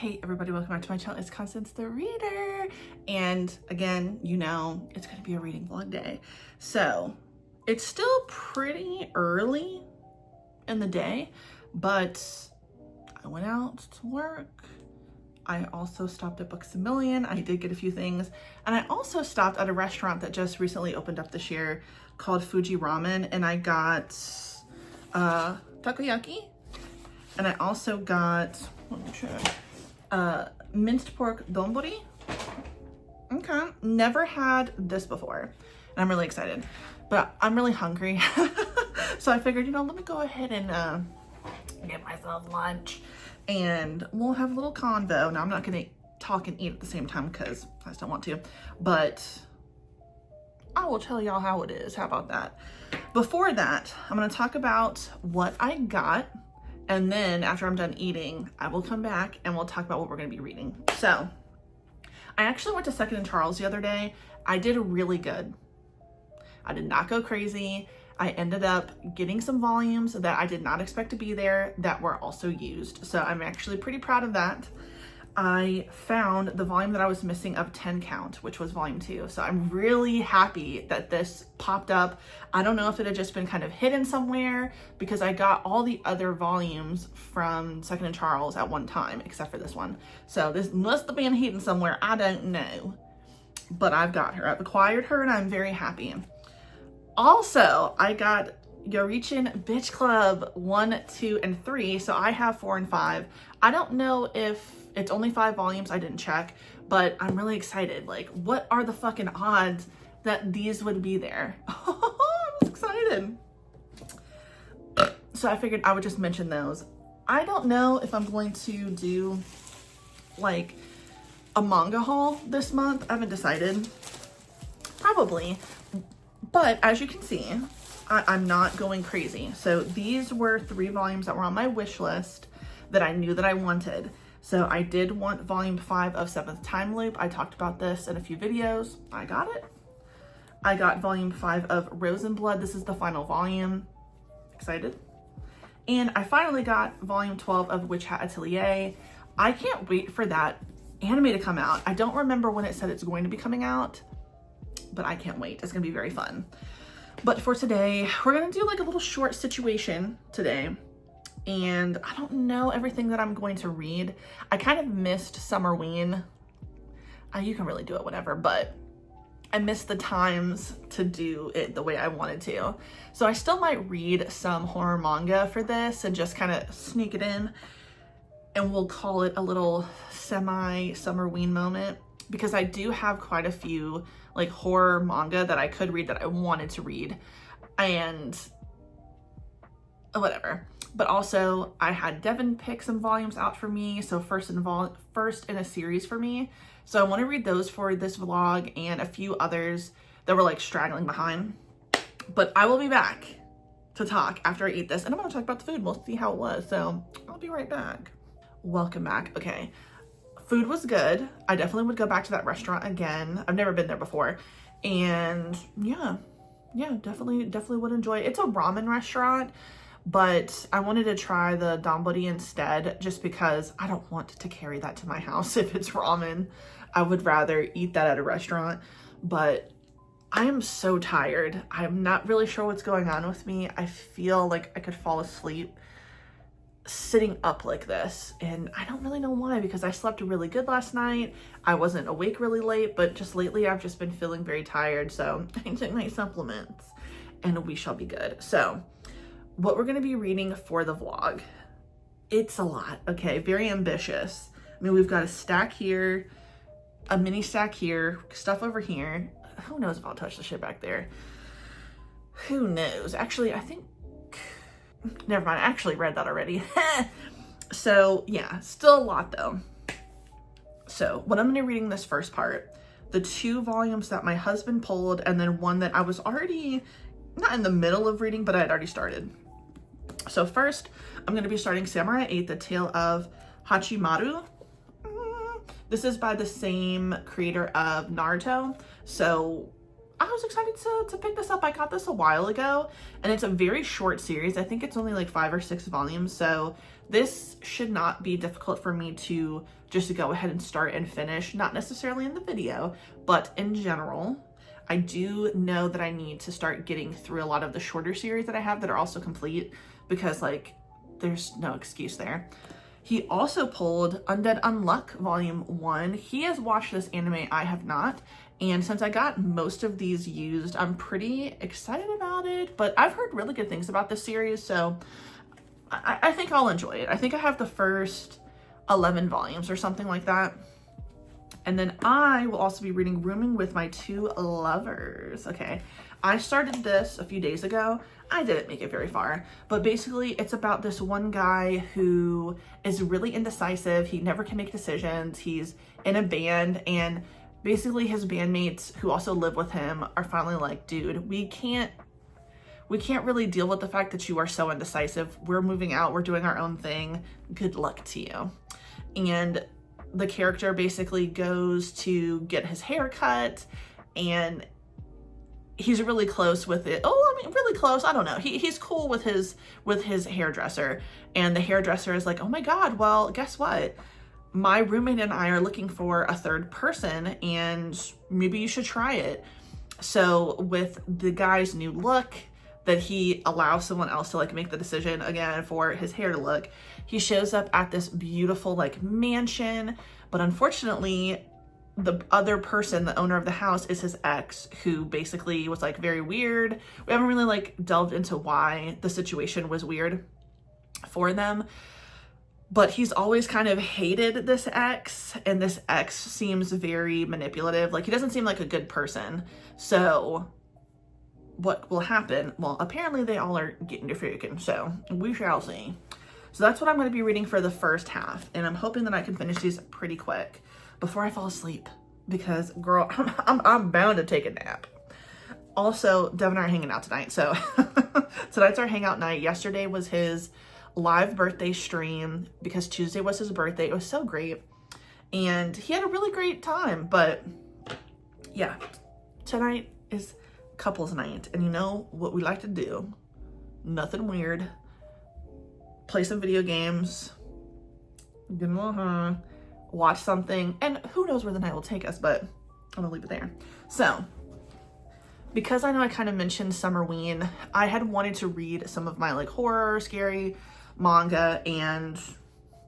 Hey everybody, welcome back to my channel. It's Constance the Reader. And again, you know, it's gonna be a reading vlog day. So it's still pretty early in the day, but I went out to work. I also stopped at Books A Million. I did get a few things. And I also stopped at a restaurant that just recently opened up this year called Fuji Ramen. And I got takoyaki. And I also got, let me check, minced pork donburi. Okay, never had this before. And I'm really excited, but I'm really hungry. So I figured, you know, let me go ahead and get myself lunch and we'll have a little convo. Now I'm not gonna talk and eat at the same time because I just don't want to, but I will tell y'all how it is. How about that? Before that, I'm gonna talk about what I got. And then after I'm done eating, I will come back and we'll talk about what we're gonna be reading. So I actually went to Second & Charles the other day. I did really good. I did not go crazy. I ended up getting some volumes that I did not expect to be there that were also used. So I'm actually pretty proud of that. I found the volume that I was missing of 10 Count, which was volume 2. So I'm really happy that this popped up. I don't know if it had just been kind of hidden somewhere because I got all the other volumes from Second & Charles at one time, except for this one. So this must have been hidden somewhere. I don't know, but I've got her. I've acquired her and I'm very happy. Also, I got Yorichin Bitch Club 1, 2, and 3. So I have 4 and 5. I don't know if it's only 5 volumes. I didn't check, but I'm really excited. Like, what are the fucking odds that these would be there? I was excited. So I figured I would just mention those. I don't know if I'm going to do like a manga haul this month. I haven't decided. Probably. But as you can see, I'm not going crazy. So these were 3 volumes that were on my wish list that I knew that I wanted. So I did want volume 5 of 7th Time Loop. I talked about this in a few videos. I got it. I got volume 5 of Rose and Blood. This is the final volume. Excited. And I finally got volume 12 of Witch Hat Atelier. I can't wait for that anime to come out. I don't remember when it said it's going to be coming out, but I can't wait. It's gonna be very fun. But for today, we're gonna do like a little short situation today. And I don't know everything that I'm going to read. I kind of missed Summerween. You can really do it whenever, but I missed the times to do it the way I wanted to. So I still might read some horror manga for this and just kind of sneak it in. And we'll call it a little semi-Summerween moment because I do have quite a few like horror manga that I could read that I wanted to read and whatever. But also I had Devin pick some volumes out for me. So first in a series for me. So I want to read those for this vlog and a few others that were like straggling behind. But I will be back to talk after I eat this and I'm going to talk about the food. We'll see how it was. So I'll be right back. Welcome back. Okay. Food was good. I definitely would go back to that restaurant again. I've never been there before. And yeah, definitely would enjoy it. It's a ramen restaurant, but I wanted to try the donburi instead just because I don't want to carry that to my house if it's ramen. I would rather eat that at a restaurant, but I am so tired. I'm not really sure what's going on with me. I feel like I could fall asleep sitting up like this and I don't really know why because I slept really good last night. I wasn't awake really late, but just lately I've just been feeling very tired. So I took my supplements and we shall be good. So what we're going to be reading for the vlog, it's a lot. Okay, very ambitious. I mean, we've got a stack here, a mini stack here, stuff over here. Who knows if I'll touch the shit back there? Who knows? Actually, I think never mind, I actually read that already. So yeah, still a lot though. So what I'm going to be reading this first part, the 2 volumes that my husband pulled and then one that I was already not in the middle of reading, but I had already started. So first I'm going to be starting Samurai 8, The Tale of Hachimaru. This is by the same creator of Naruto. So I was excited to pick this up. I got this a while ago and it's a very short series. I think it's only like 5 or 6 volumes. So this should not be difficult for me to just to go ahead and start and finish, not necessarily in the video, but in general. I do know that I need to start getting through a lot of the shorter series that I have that are also complete, because like there's no excuse there. He also pulled Undead Unluck Volume 1. He has watched this anime, I have not. And since I got most of these used, I'm pretty excited about it. But I've heard really good things about this series, so I think I'll enjoy it. I think I have the first 11 volumes or something like that. And then I will also be reading Rooming with My Two Lovers. Okay, I started this a few days ago. I didn't make it very far, but basically it's about this one guy who is really indecisive. He never can make decisions. He's in a band, and basically his bandmates who also live with him are finally like, dude, we can't really deal with the fact that you are so indecisive. We're moving out, we're doing our own thing. Good luck to you. And the character basically goes to get his hair cut, and he's really close with it. Oh, I mean, really close. I don't know. He's cool with his hairdresser, and the hairdresser is like, oh my God, well, guess what? My roommate and I are looking for a third person, and maybe you should try it. So with the guy's new look, that he allows someone else to like make the decision again for his hair to look, he shows up at this beautiful like mansion, but unfortunately the other person, the owner of the house, is his ex, who basically was like very weird. We haven't really like delved into why the situation was weird for them, but he's always kind of hated this ex, and this ex seems very manipulative. Like, he doesn't seem like a good person. So what will happen? Well, apparently they all are getting freaking, so we shall see. So that's what I'm going to be reading for the first half, and I'm hoping that I can finish these pretty quick before I fall asleep, because girl, I'm bound to take a nap. Also, Devin and I are hanging out tonight, so tonight's our hangout night. Yesterday was his live birthday stream, because Tuesday was his birthday. It was so great, and he had a really great time. But yeah, tonight is couples night, and you know what we like to do? Nothing weird. Play some video games, get a little watch something, and who knows where the night will take us, but I'm gonna leave it there. So because I know I kind of mentioned Summerween, I had wanted to read some of my like horror, scary manga, and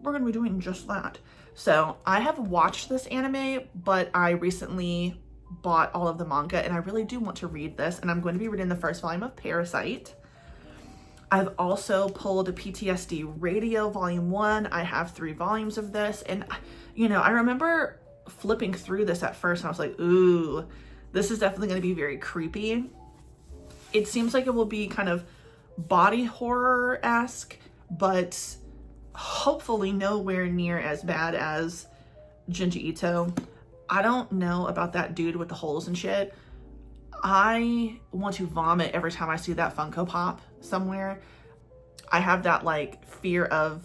we're gonna be doing just that. So I have watched this anime, but I recently bought all of the manga, and I really do want to read this, and I'm going to be reading the first volume of Parasite. I've also pulled a PTSD Radio Volume 1. I have 3 volumes of this, and you know, I remember flipping through this at first and I was like, ooh, this is definitely going to be very creepy. It seems like it will be kind of body horror-esque, but hopefully nowhere near as bad as Junji Ito. I don't know about that dude with the holes and shit. I want to vomit every time I see that Funko Pop somewhere. I have that like fear of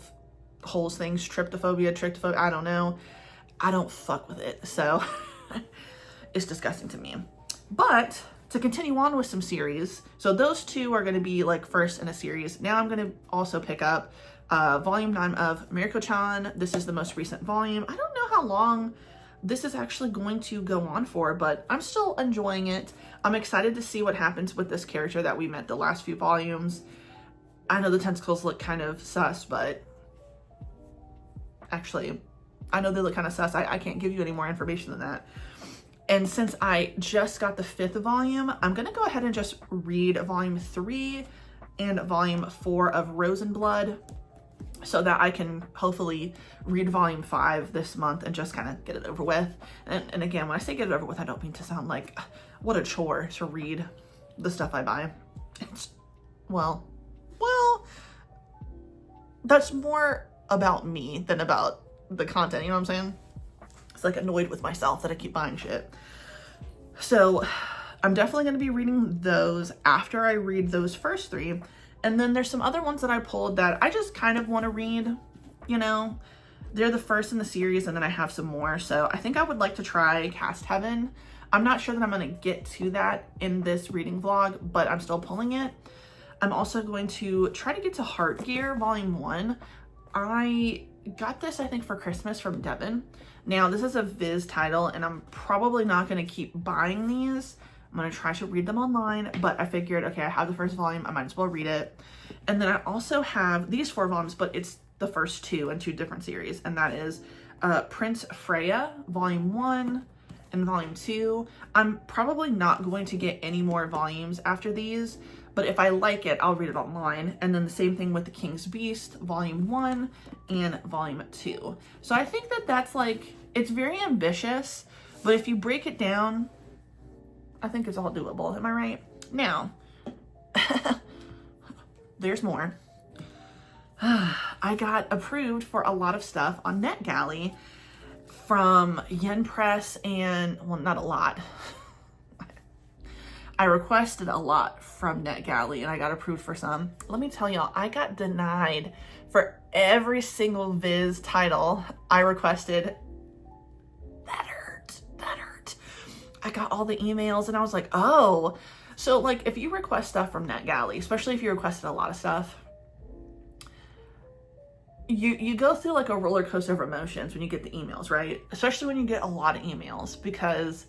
holes things, tryptophobia, I don't know. I don't fuck with it, so it's disgusting to me. But to continue on with some series, so those 2 are going to be like first in a series. Now I'm going to also pick up volume 9 of Mirko-chan. This is the most recent volume. I don't know how long this is actually going to go on for, but I'm still enjoying it. I'm excited to see what happens with this character that we met the last few volumes. I know the tentacles look kind of sus, but actually, I know they look kind of sus. I can't give you any more information than that. And since I just got the 5th volume, I'm going to go ahead and just read volume 3 and volume 4 of Rosenblood, so that I can hopefully read volume 5 this month and just kind of get it over with. And again, when I say get it over with, I don't mean to sound like what a chore to read the stuff I buy. It's, well, that's more about me than about the content, you know what I'm saying? It's like annoyed with myself that I keep buying shit. So I'm definitely going to be reading those after I read those first 3. And then there's some other ones that I pulled that I just kind of want to read, you know. They're the first in the series, and then I have some more. So I think I would like to try Cast Heaven. I'm not sure that I'm going to get to that in this reading vlog, but I'm still pulling it. I'm also going to try to get to Heart Gear Volume 1. I got this, I think, for Christmas from Devin. Now, this is a Viz title, and I'm probably not going to keep buying these. I'm going to try to read them online, but I figured, okay, I have the first volume, I might as well read it. And then I also have these 4 volumes, but it's the first 2 in 2 different series, and that is Prince Freya, Volume 1 and Volume 2. I'm probably not going to get any more volumes after these, but if I like it, I'll read it online. And then the same thing with The King's Beast, Volume 1 and Volume 2. So I think that that's like, it's very ambitious, but if you break it down, I think it's all doable. Am I right? Now, there's more. I got approved for a lot of stuff on NetGalley from Yen Press and, well, not a lot. I requested a lot from NetGalley and I got approved for some. Let me tell y'all, I got denied for every single Viz title I requested. That hurt. I got all the emails and I was like, oh. So like if you request stuff from NetGalley, especially if you requested a lot of stuff, you go through like a roller coaster of emotions when you get the emails, right? Especially when you get a lot of emails, because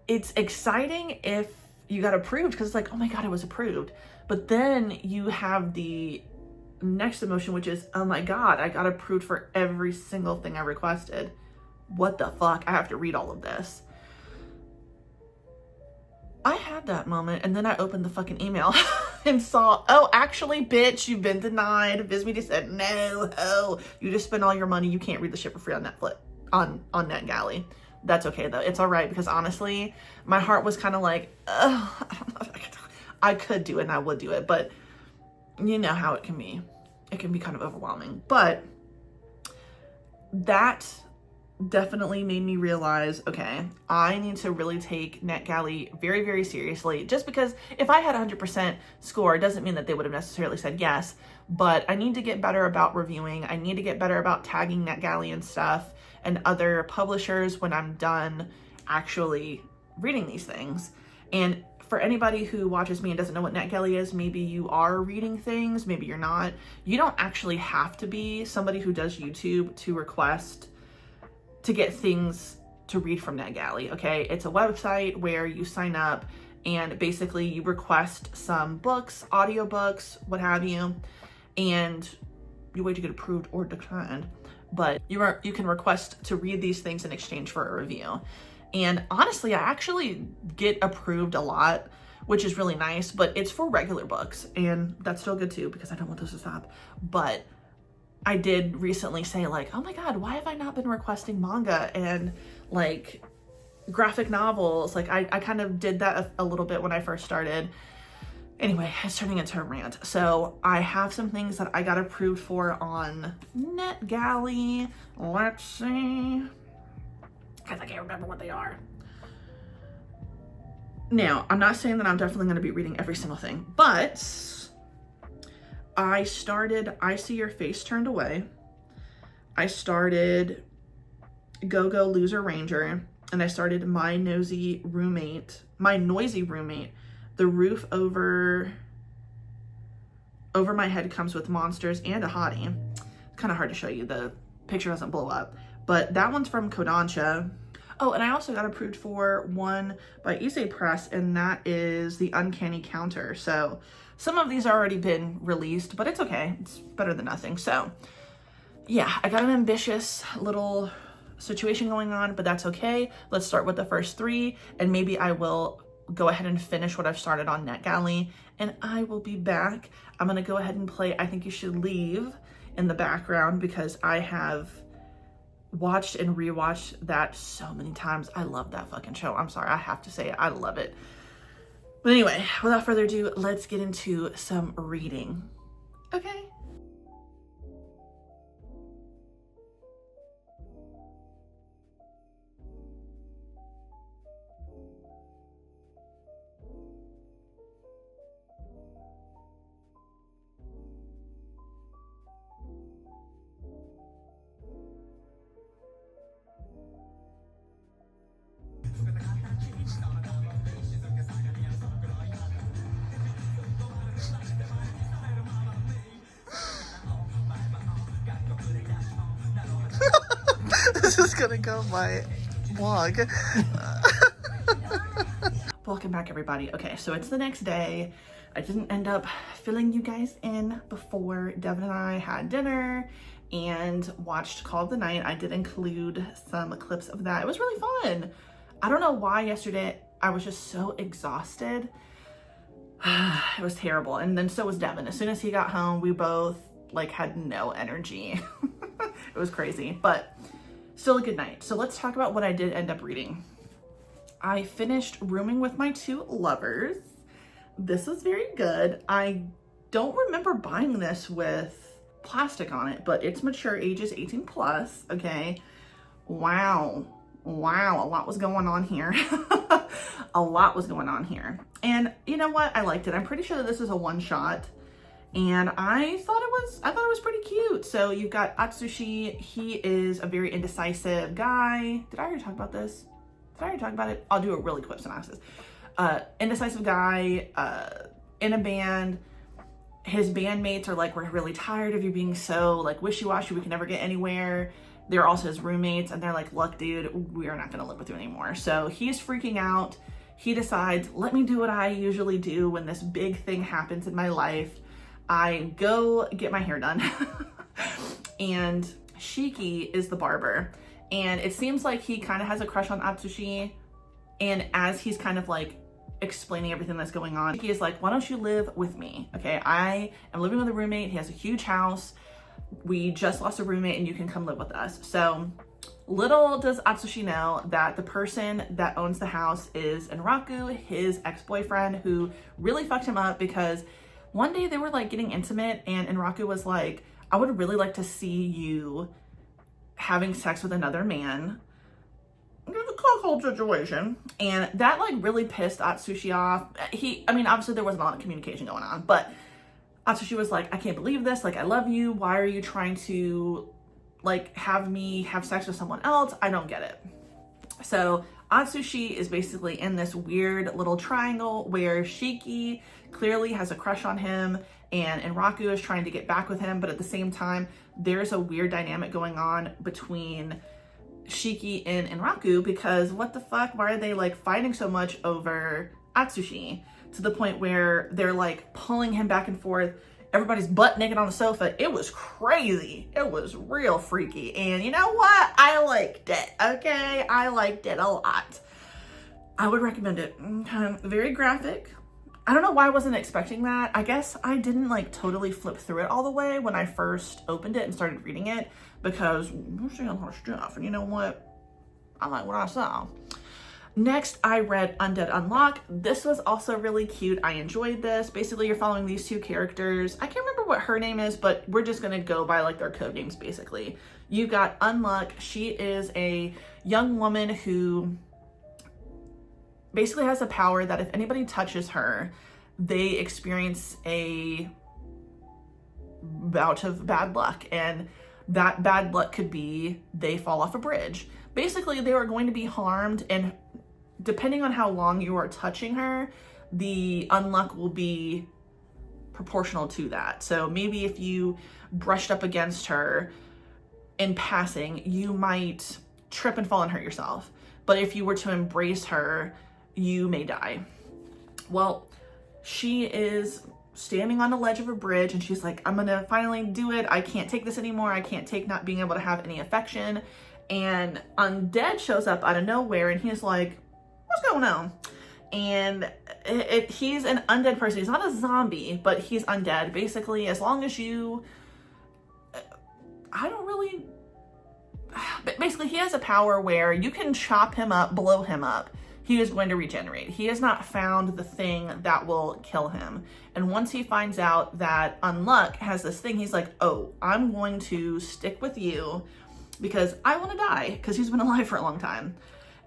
it's exciting if you got approved because it's like, oh my God, it was approved. But then you have the next emotion, which is, oh my God, I got approved for every single thing I requested. What the fuck? I have to read all of this. I had that moment and then I opened the fucking email and saw, oh, actually, bitch, you've been denied. Viz Media said, no, oh, you just spent all your money. You can't read the shit for free on Netflix, on NetGalley. That's okay though. It's all right because honestly, my heart was kind of like, oh, I could do it and I would do it, but you know how it can be. It can be kind of overwhelming, but that definitely made me realize, okay, I need to really take NetGalley very, very seriously. Just because if I had 100% score, it doesn't mean that they would have necessarily said yes, but I need to get better about reviewing. I need to get better about tagging NetGalley and stuff and other publishers when I'm done actually reading these things. And for anybody who watches me and doesn't know what NetGalley is, maybe you are reading things, maybe you're not. You don't actually have to be somebody who does YouTube to request to get things to read from NetGalley, okay? It's a website where you sign up and basically you request some books, audiobooks, what have you, and you wait to get approved or declined. But you can request to read these things in exchange for a review. And honestly, I actually get approved a lot, which is really nice, but it's for regular books, and that's still good too because I don't want those to stop. But I did recently say like, oh my God, why have I not been requesting manga and like graphic novels? Like I kind of did that a little bit when I first started. Anyway, it's turning into a rant. So I have some things that I got approved for on NetGalley. Let's see, because I can't remember what they are. Now, I'm not saying that I'm definitely going to be reading every single thing, but I started I See Your Face Turned Away. I started Go Go Loser Ranger, and I started My Noisy Roommate, The Roof Over My Head Comes with Monsters and a Hottie. It's kind of hard to show you, the picture doesn't blow up, but that one's from Kodansha. Oh, and I also got approved for one by Issei Press, and that is The Uncanny Counter. So some of these have already been released, but it's okay. It's better than nothing. So yeah, I got an ambitious little situation going on, but that's okay. Let's start with the first 3, and maybe I will go ahead and finish what I've started on NetGalley, and I will be back. I'm gonna go ahead and play I Think You Should Leave in the background because I have watched and rewatched that so many times. I love that fucking show. I'm sorry, I have to say it. I love it. But anyway, without further ado, let's get into some reading. Okay. This is gonna go my vlog. Welcome back, everybody. Okay, so it's the next day. I didn't end up filling you guys in before Devin and I had dinner and watched Call of the Night. I did include some clips of that. It was really fun. I don't know why yesterday I was just so exhausted. It was terrible. And then so was Devin. As soon as he got home, we both like had no energy. It was crazy, but still a good night. So let's talk about what I did end up reading. I finished Rooming with My Two Lovers. This was very good. I don't remember buying this with plastic on it, but it's mature, ages 18 plus. Okay. Wow. Wow. A lot was going on here. A lot was going on here. And you know what? I liked it. I'm pretty sure that this is a one shot. And I thought it was pretty cute. So you've got Atsushi. He is a very indecisive guy. Did I already talk about this? Did I already talk about it? I'll do a really quick synopsis. Indecisive guy in a band. His bandmates are like, we're really tired of you being so like wishy-washy. We can never get anywhere. They're also his roommates, and they're like, look, dude, we are not going to live with you anymore. So he's freaking out. He decides, let me do what I usually do when this big thing happens in my life. I go get my hair done. And Shiki is the barber. And it seems like he kind of has a crush on Atsushi. And as he's kind of like explaining everything that's going on, he is like, why don't you live with me? Okay, I am living with a roommate. He has a huge house. We just lost a roommate and you can come live with us. So little does Atsushi know that the person that owns the house is Enraku, his ex-boyfriend, who really fucked him up because one day they were like getting intimate and Enraku was like, I would really like to see you having sex with another man. There's a cuckold situation. And that like really pissed Atsushi off. I mean, obviously there wasn't a lot of communication going on, but Atsushi was like, I can't believe this. Like, I love you. Why are you trying to like have me have sex with someone else? I don't get it. So Atsushi is basically in this weird little triangle where Shiki clearly has a crush on him and Enraku is trying to get back with him, but at the same time, there's a weird dynamic going on between Shiki and Enraku because what the fuck? Why are they like fighting so much over Atsushi to the point where they're like pulling him back and forth? Everybody's butt naked on the sofa. It was crazy. It was real freaky. And you know what? I liked it. Okay. I liked it a lot. I would recommend it. Very graphic. I don't know why I wasn't expecting that. I guess I didn't like totally flip through it all the way when I first opened it and started reading it because I'm seeing a lot of stuff. And you know what? I like what I saw. Next, I read Undead Unlock. This was also really cute. I enjoyed this. Basically, you're following these two characters. I can't remember what her name is, but we're just gonna go by like their code names, basically. You got Unluck. She is a young woman who basically has a power that if anybody touches her, they experience a bout of bad luck. And that bad luck could be they fall off a bridge. Basically, they are going to be harmed, and depending on how long you are touching her, the unluck will be proportional to that. So maybe if you brushed up against her in passing, you might trip and fall and hurt yourself. But if you were to embrace her, you may die. Well, she is standing on the ledge of a bridge and she's like, I'm gonna finally do it. I can't take this anymore. I can't take not being able to have any affection. And Undead shows up out of nowhere and he's like, what's going on? And he's an undead person. He's not a zombie, but he's undead. Basically, as long as you, basically he has a power where you can chop him up, blow him up. He is going to regenerate. He has not found the thing that will kill him. And once he finds out that Unluck has this thing, he's like, oh, I'm going to stick with you because I want to die, because he's been alive for a long time.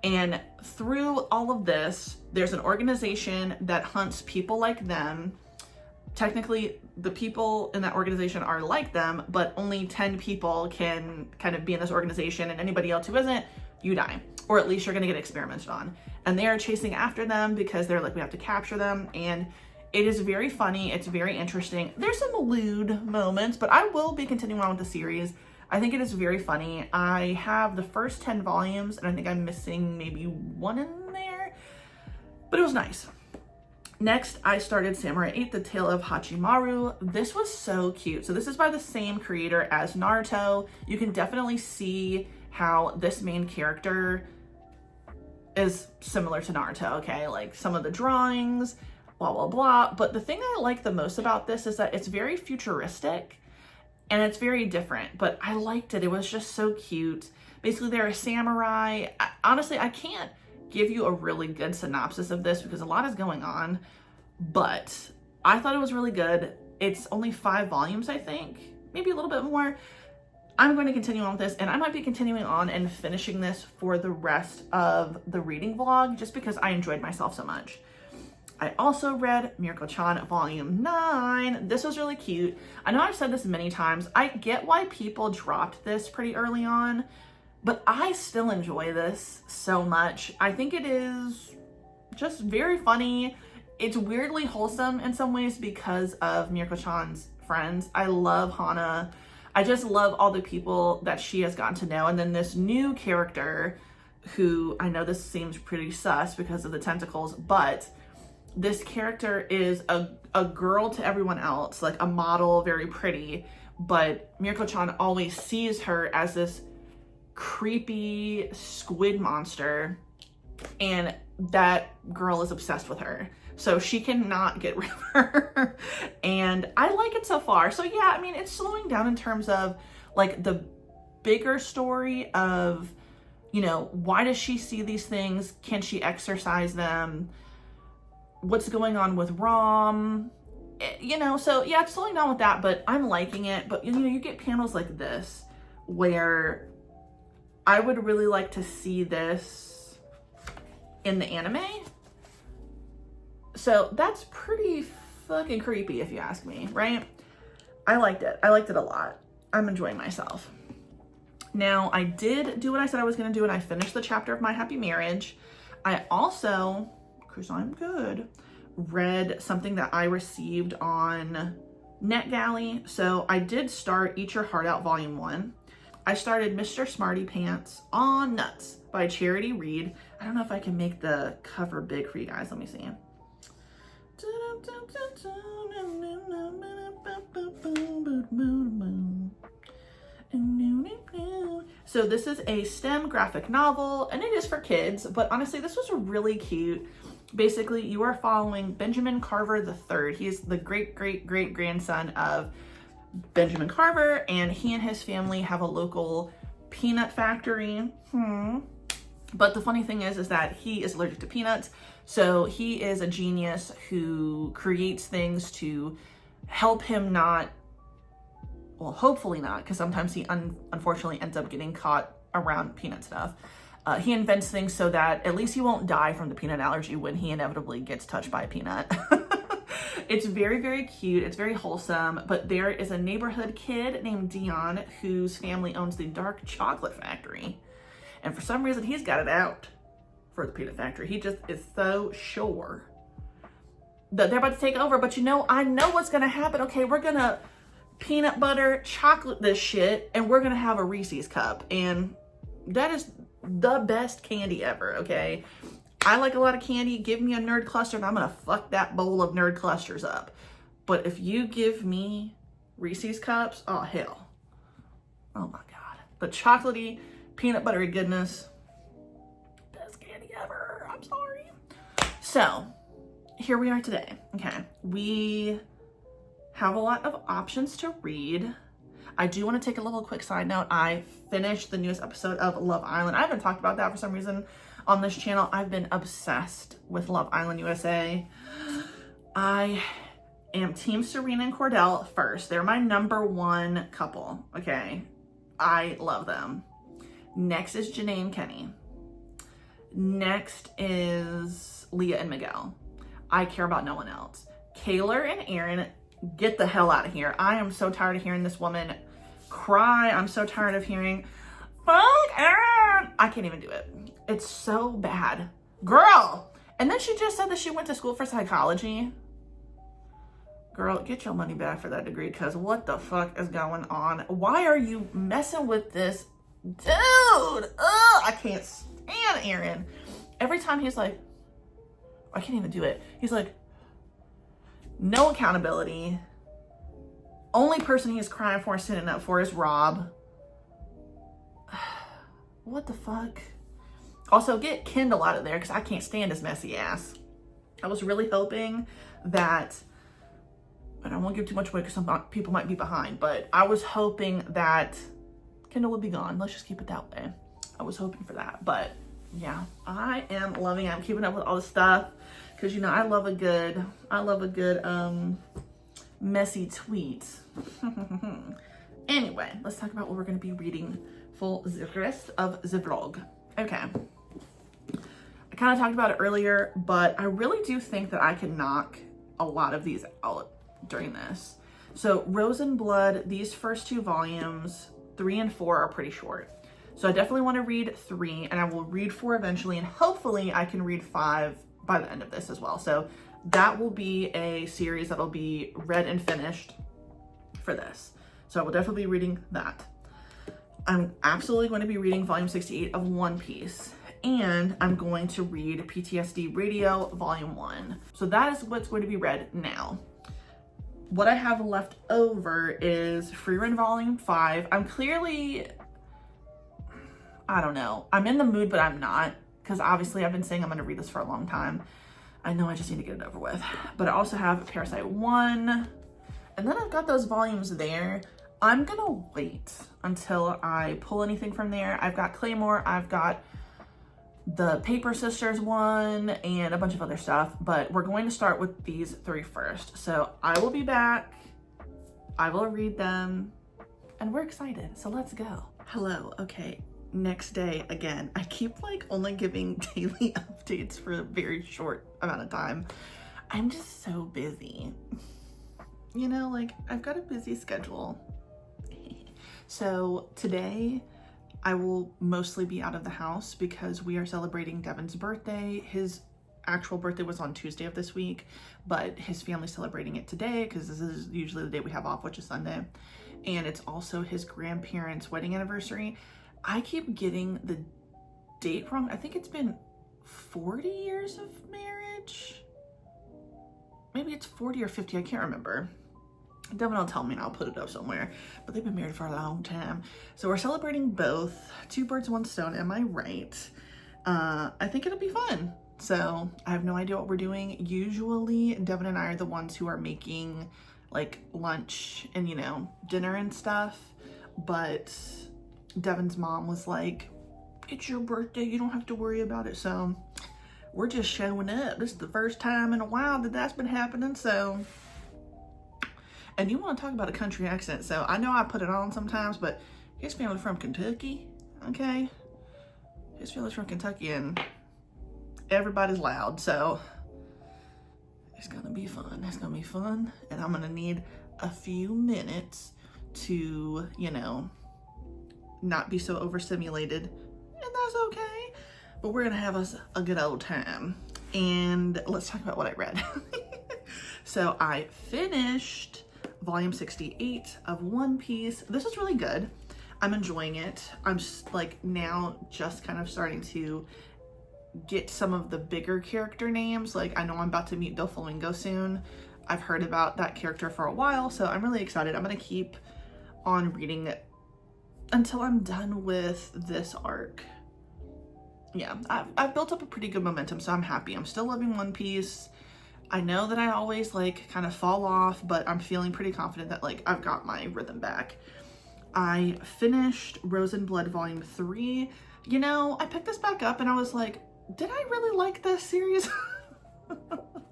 And through all of this, there's an organization that hunts people like them. Technically, the people in that organization are like them, but only 10 people can kind of be in this organization, and anybody else who isn't, you die. Or at least you're gonna get experimented on. And they are chasing after them because they're like, we have to capture them. And it is very funny. It's very interesting. There's some lewd moments, but I will be continuing on with the series. I think it is very funny. I have the first 10 volumes and I think I'm missing maybe one in there, but it was nice. Next, I started Samurai 8, The Tale of Hachimaru. This was so cute. So this is by the same creator as Naruto. You can definitely see how this main character is similar to Naruto, okay? Like some of the drawings, blah, blah, blah. But the thing I like the most about this is that it's very futuristic and it's very different, but I liked it. It was just so cute. Basically, they're a samurai. Honestly, I can't give you a really good synopsis of this because a lot is going on, but I thought it was really good. It's only 5 volumes, I think, maybe a little bit more. I'm going to continue on with this, and I might be continuing on and finishing this for the rest of the reading vlog just because I enjoyed myself so much. I also read Miracle-chan Volume 9. This was really cute. I know I've said this many times. I get why people dropped this pretty early on, but I still enjoy this so much. I think it is just very funny. It's weirdly wholesome in some ways because of Miracle-chan's friends. I love Hana. I just love all the people that she has gotten to know. And then this new character who, I know this seems pretty sus because of the tentacles, but this character is a girl to everyone else, like a model, very pretty, but Miracle-chan always sees her as this creepy squid monster, and that girl is obsessed with her. So she cannot get rid of her. And I like it so far. So yeah, I mean, it's slowing down in terms of like the bigger story of, you know, why does she see these things? Can she exercise them? What's going on with Rom? You know, so yeah, it's slowing down with that, but I'm liking it. But you know, you get panels like this where I would really like to see this in the anime. So that's pretty fucking creepy if you ask me, right? I liked it. I liked it a lot. I'm enjoying myself. Now, I did do what I said I was going to do, and I finished the chapter of My Happy Marriage. I also, because I'm good, read something that I received on NetGalley. So I did start Eat Your Heart Out Volume 1. I started Mr. Smarty Pants on Nuts by Charity Reed. I don't know if I can make the cover big for you guys. Let me see. So this is a STEM graphic novel, and it is for kids, but honestly, this was really cute. Basically, you are following Benjamin Carver III. He's the great-great-great-grandson of Benjamin Carver, and he and his family have a local peanut factory. But the funny thing is that he is allergic to peanuts. So he is a genius who creates things to help him not, well, hopefully not, because sometimes he unfortunately ends up getting caught around peanut stuff. He invents things so that at least he won't die from the peanut allergy when he inevitably gets touched by a peanut. It's very, very cute. It's very wholesome, but there is a neighborhood kid named Dion whose family owns the dark chocolate factory. And for some reason, he's got it out for the peanut factory. He just is so sure that they're about to take over. But you know, I know what's going to happen. Okay, we're going to peanut butter chocolate this shit, and we're going to have a Reese's cup. And that is the best candy ever, okay? I like a lot of candy. Give me a nerd cluster, and I'm going to fuck that bowl of nerd clusters up. But if you give me Reese's cups, oh, hell. Oh, my God. The chocolatey, peanut buttery goodness. Best candy ever. I'm sorry. So, here we are today. Okay. We have a lot of options to read. I do want to take a little quick side note. I finished the newest episode of Love Island. I haven't talked about that for some reason on this channel. I've been obsessed with Love Island USA. I am Team Serena and Cordell first. They're my #1 couple. Okay. I love them. Next is Janae and Kenny. Next is Leah and Miguel. I care about no one else. Kaylor and Aaron, get the hell out of here. I am so tired of hearing this woman cry. I'm so tired of hearing, fuck Aaron. I can't even do it. It's so bad. Girl. And then she just said that she went to school for psychology. Girl, get your money back for that degree, because what the fuck is going on? Why are you messing with this dude? Ugh, I can't stand Aaron. Every time he's like, I can't even do it. He's like, no accountability. Only person he's crying for, standing up for is Rob. What the fuck? Also, get Kendall out of there, because I can't stand his messy ass. I was really hoping that, and I won't give too much away because some people might be behind, but I was hoping that Kendall would be gone. Let's just keep it that way. I was hoping for that, but yeah, I am loving it. I'm keeping up with all the stuff because, you know, I love a good messy tweet. Anyway, let's talk about what we're going to be reading for the rest of the vlog. Okay. I kind of talked about it earlier, but I really do think that I can knock a lot of these out during this. So Rose and Blood, these first 2 volumes, 3 and 4, are pretty short. So I definitely want to read 3, and I will read 4 eventually, and hopefully I can read 5 by the end of this as well. So that will be a series that'll be read and finished for this. So I will definitely be reading that. I'm absolutely going to be reading volume 68 of One Piece, and I'm going to read PTSD Radio volume 1. So that is what's going to be read now. What I have left over is Free Run volume 5. I'm clearly, I don't know. I'm in the mood, but I'm not, because obviously I've been saying I'm going to read this for a long time. I know I just need to get it over with. But I also have Parasite 1, and then I've got those volumes there. I'm gonna wait until I pull anything from there. I've got Claymore, I've got the Paper Sisters one, and a bunch of other stuff, but we're going to start with these 3 first. So I will be back, I will read them, and we're excited, so let's go. Hello, okay, next day again. I keep like only giving daily updates for a very short amount of time. I'm just so busy. You know, like, I've got a busy schedule. So today I will mostly be out of the house because we are celebrating Devin's birthday. His actual birthday was on Tuesday of this week, but his family's celebrating it today because this is usually the day we have off, which is Sunday. And it's also his grandparents' wedding anniversary. I keep getting the date wrong. I think it's been 40 years of marriage. Maybe it's 40 or 50, I can't remember. Devin will tell me and I'll put it up somewhere, but they've been married for a long time. So we're celebrating both. 2 birds, 1 stone, am I right? I think it'll be fun. So I have no idea what we're doing. Usually Devin and I are the ones who are making like lunch and, you know, dinner and stuff. But Devin's mom was like, it's your birthday, you don't have to worry about it. So we're just showing up. This is the first time in a while that that's been happening. So, and you want to talk about a country accent. So I know I put it on sometimes, but his family's from Kentucky, okay? His family's from Kentucky and everybody's loud. So it's gonna be fun. It's gonna be fun. And I'm gonna need a few minutes to, you know, not be so overstimulated. And that's okay. But we're gonna have us a good old time. And let's talk about what I read. So I finished volume 68 of One Piece. This is really good. I'm enjoying it. I'm just like now just kind of starting to get some of the bigger character names. Like I know I'm about to meet Doflamingo soon. I've heard about that character for a while, so I'm really excited. I'm gonna keep on reading it until I'm done with this arc. Yeah, I've built up a pretty good momentum, so I'm happy. I'm still loving One Piece. I know that I always like kind of fall off, but I'm feeling pretty confident that like I've got my rhythm back. I finished Rose and Blood volume 3. You know, I picked this back up and I was like, did I really like this series?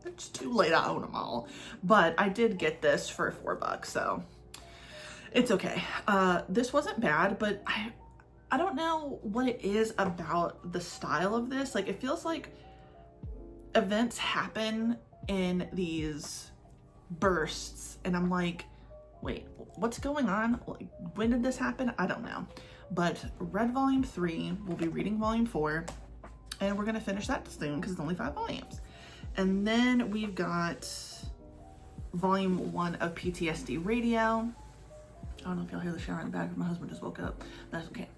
It's too late, I own them all. But I did get this for $4, so it's okay. This wasn't bad, but I don't know what it is about the style of this. Like it feels like events happen in these bursts and I'm like, wait, what's going on? Like, when did this happen? I don't know. But read volume 3, we'll be reading volume 4, and we're gonna finish that soon because it's only 5 volumes. And then we've got volume 1 of PTSD Radio. I don't know if y'all hear the shower in the back, my husband just woke up. That's okay.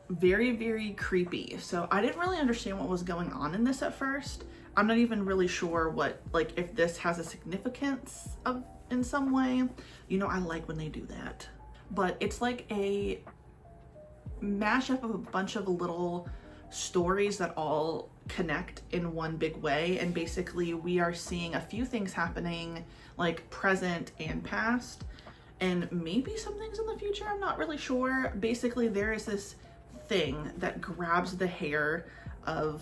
Very, very creepy. So I didn't really understand what was going on in this at first. I'm not even really sure what, like, if this has a significance of in some way. You know, I like when they do that. But it's like a mashup of a bunch of little stories that all connect in one big way. And basically we are seeing a few things happening, like present and past, and maybe some things in the future. I'm not really sure. Basically, there is this thing that grabs the hair of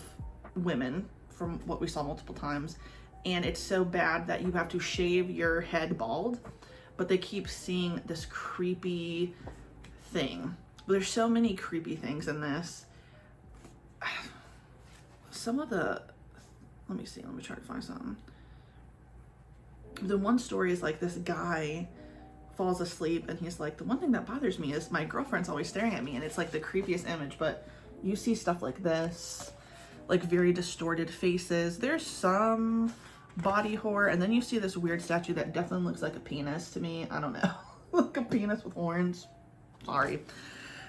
women, from what we saw multiple times, and it's so bad that you have to shave your head bald, but they keep seeing this creepy thing. There's so many creepy things in this. Some of the, let me see, let me try to find something. The one story is like this guy falls asleep and he's like, the one thing that bothers me is my girlfriend's always staring at me, and it's like the creepiest image. But you see stuff like this, like very distorted faces. There's some body horror, and then you see this weird statue that definitely looks like a penis to me. I don't know. Like a penis with horns. Sorry.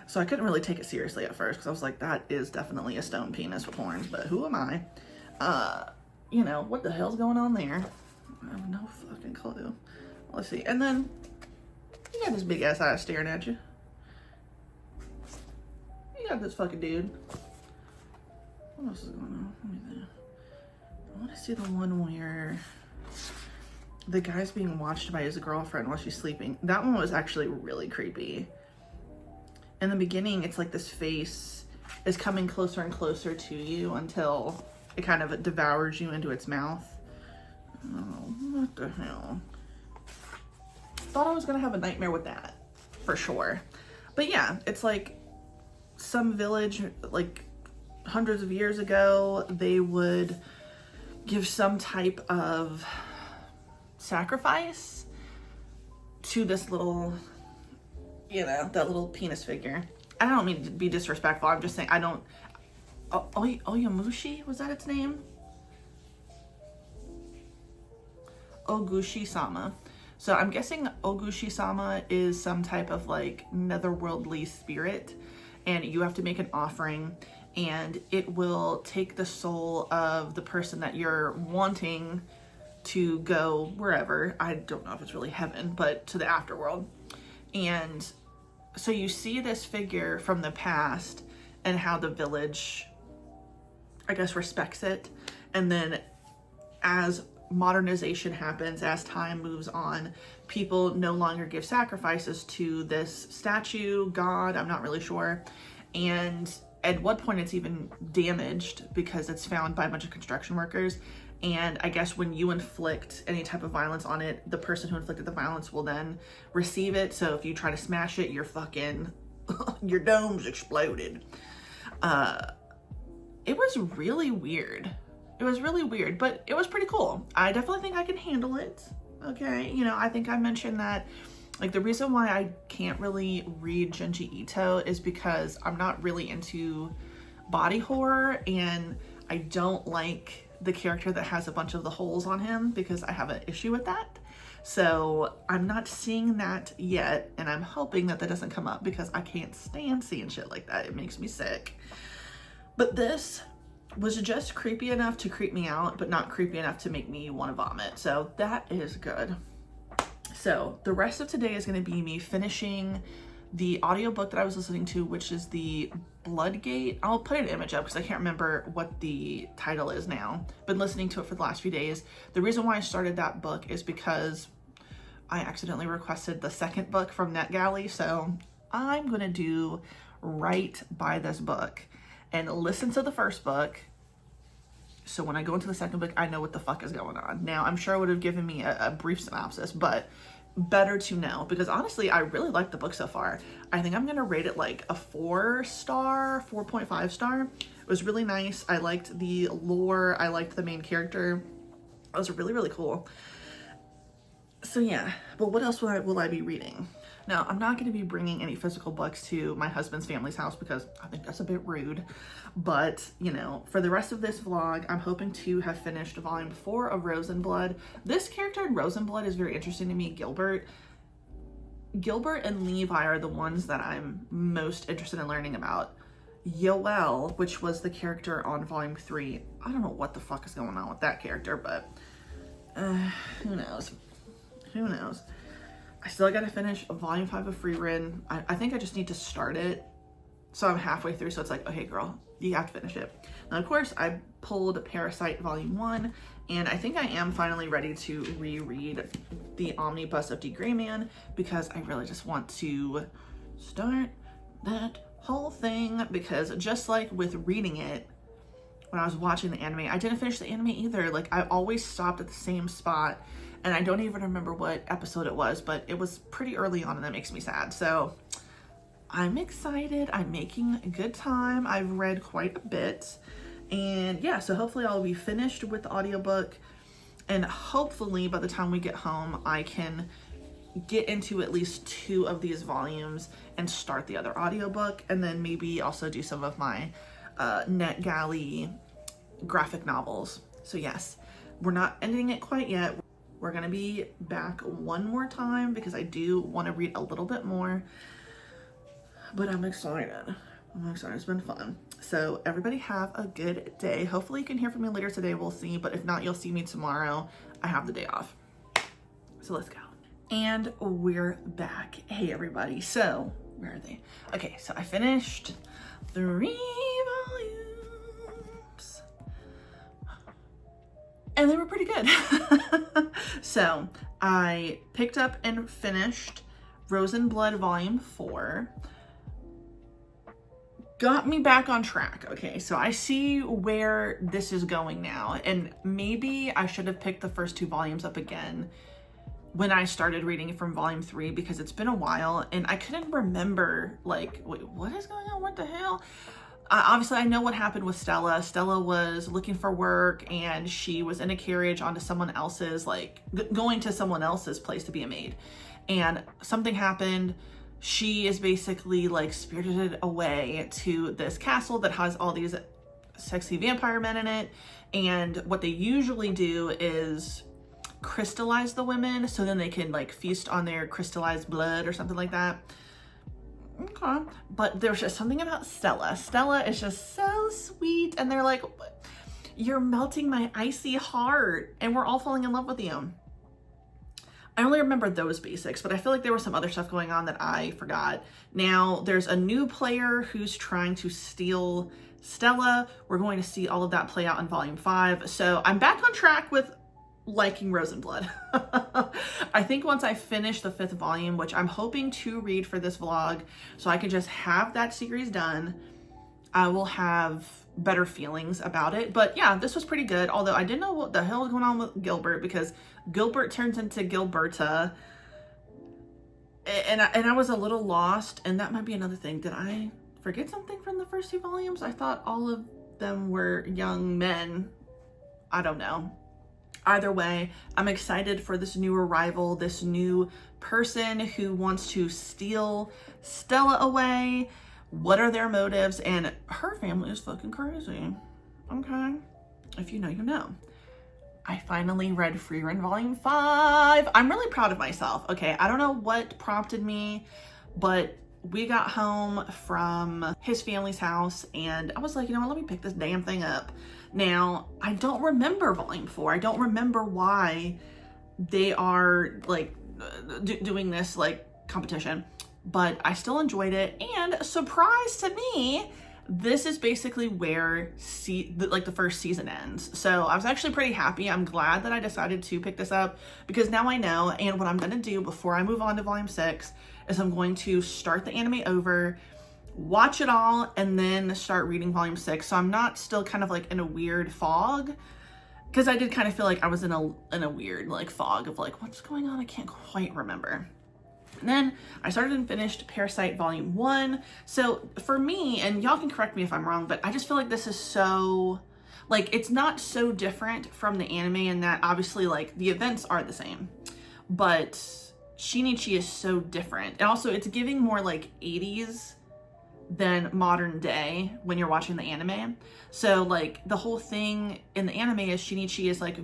So I couldn't really take it seriously at first because I was like, that is definitely a stone penis with horns, but who am I? You know, what the hell's going on there? I have no fucking clue. Let's see. And then you got this big ass eye staring at you. You got this fucking dude. What else is going on? Let me see. I want to see the one where the guy's being watched by his girlfriend while she's sleeping. That one was actually really creepy. In the beginning, it's like this face is coming closer and closer to you until it kind of devours you into its mouth. Oh, what the hell? Thought I was gonna have a nightmare with that, for sure. But yeah, it's like some village, like hundreds of years ago, they would give some type of sacrifice to this little, you know, that little penis figure. I don't mean to be disrespectful. I'm just saying I don't. Oyamushi, was that its name? Ogushi-sama. So I'm guessing Ogushi-sama is some type of like netherworldly spirit, and you have to make an offering, and it will take the soul of the person that you're wanting to go wherever. I don't know if it's really heaven, but to the afterworld. And so you see this figure from the past and how the village, I guess, respects it. And then as modernization happens, as time moves on, people no longer give sacrifices to this statue, god, I'm not really sure. And at one point it's even damaged because it's found by a bunch of construction workers. And I guess when you inflict any type of violence on it, the person who inflicted the violence will then receive it. So if you try to smash it, you're fucking, your dome's exploded. It was really weird. It was really weird, but it was pretty cool. I definitely think I can handle it. Okay, you know, I think I mentioned that, like, the reason why I can't really read Junji Ito is because I'm not really into body horror, and I don't like the character that has a bunch of the holes on him because I have an issue with that. So I'm not seeing that yet, and I'm hoping that that doesn't come up because I can't stand seeing shit like that. It makes me sick. But this was just creepy enough to creep me out, but not creepy enough to make me want to vomit. So that is good. So the rest of today is going to be me finishing the audiobook that I was listening to, which is the Bloodgate. I'll put an image up because I can't remember what the title is now. Been listening to it for the last few days. The reason why I started that book is because I accidentally requested the second book from NetGalley. So I'm going to do right by this book and listen to the first book. So when I go into the second book, I know what the fuck is going on. Now, I'm sure it would have given me a brief synopsis, but better to know, because honestly, I really like the book so far. I think I'm going to rate it like a 4-star, 4.5 star. It was really nice. I liked the lore. I liked the main character. It was really, really cool. So yeah, but what else will I be reading? Now, I'm not going to be bringing any physical books to my husband's family's house because I think that's a bit rude. But, you know, for the rest of this vlog, I'm hoping to have finished volume 4 of Rose and Blood. This character in Rose and Blood is very interesting to me, Gilbert. Gilbert and Levi are the ones that I'm most interested in learning about. Yoel, which was the character on volume 3, I don't know what the fuck is going on with that character, but who knows? Who knows? I still gotta finish volume 5 of Free Rin. I think I just need to start it. So I'm halfway through, so it's like, okay, girl, you have to finish it. Now, of course, I pulled Parasite volume 1, and I think I am finally ready to reread the Omnibus of D. Gray Man because I really just want to start that whole thing, because just like with reading it, when I was watching the anime, I didn't finish the anime either. Like, I always stopped at the same spot, and I don't even remember what episode it was, but it was pretty early on, and that makes me sad. So I'm excited. I'm making a good time. I've read quite a bit, and yeah, so hopefully I'll be finished with the audiobook, and hopefully by the time we get home, I can get into at least 2 of these volumes and start the other audiobook, and then maybe also do some of my NetGalley graphic novels. So yes, we're not ending it quite yet. We're gonna be back one more time because I do want to read a little bit more, but I'm excited. I'm excited. It's been fun. So everybody have a good day. Hopefully you can hear from me later today. We'll see, but if not, you'll see me tomorrow. I have the day off. So let's go. And we're back. Hey everybody. So where are they? Okay, so I finished 3 volumes and they were pretty good. So I picked up and finished Rose and Blood volume 4. Got me back on track. Okay, so I see where this is going now, and maybe I should have picked the first 2 volumes up again when I started reading it from volume 3, because it's been a while and I couldn't remember, like, wait, what is going on? What the hell? Obviously, I know what happened with Stella. Stella was looking for work and she was in a carriage onto someone else's, like, going to someone else's place to be a maid. And something happened. She is basically, like, spirited away to this castle that has all these sexy vampire men in it. And what they usually do is crystallize the women so then they can, like, feast on their crystallized blood or something like that. Okay, but there's just something about Stella. Stella is just so sweet, and they're like, you're melting my icy heart, and we're all falling in love with you. I only remember those basics, but I feel like there was some other stuff going on that I forgot. Now, there's a new player who's trying to steal Stella. We're going to see all of that play out in volume 5. So I'm back on track with liking Rose and Blood. I think once I finish the 5th volume, which I'm hoping to read for this vlog, so I can just have that series done, I will have better feelings about it. But yeah, this was pretty good, although I didn't know what the hell was going on with Gilbert, because Gilbert turns into Gilberta, and I was a little lost, and that might be another thing. Did I forget something from the first 2 volumes? I thought all of them were young men. I don't know. Either way, I'm excited for this new arrival, this new person who wants to steal Stella away. What are their motives? And her family is fucking crazy. Okay. If you know, you know. I finally read Free Rin Volume 5. I'm really proud of myself. Okay, I don't know what prompted me, but we got home from his family's house and I was like, you know what, let me pick this damn thing up. Now, I don't remember volume 4. I don't remember why they are, like, doing this, like, competition, but I still enjoyed it. And surprise to me, this is basically where the first season ends. So I was actually pretty happy. I'm glad that I decided to pick this up because now I know. And what I'm going to do before I move on to volume 6 is I'm going to start the anime over, watch it all, and then start reading volume 6. So I'm not still kind of like in a weird fog, because I did kind of feel like I was in a weird like fog of like, what's going on? I can't quite remember. And then I started and finished Parasite Volume 1. So for me, and y'all can correct me if I'm wrong, but I just feel like this is so, like, it's not so different from the anime in that obviously like the events are the same, but Shinichi is so different. And also it's giving more like 80s than modern day when you're watching the anime. So like the whole thing in the anime is Shinichi is like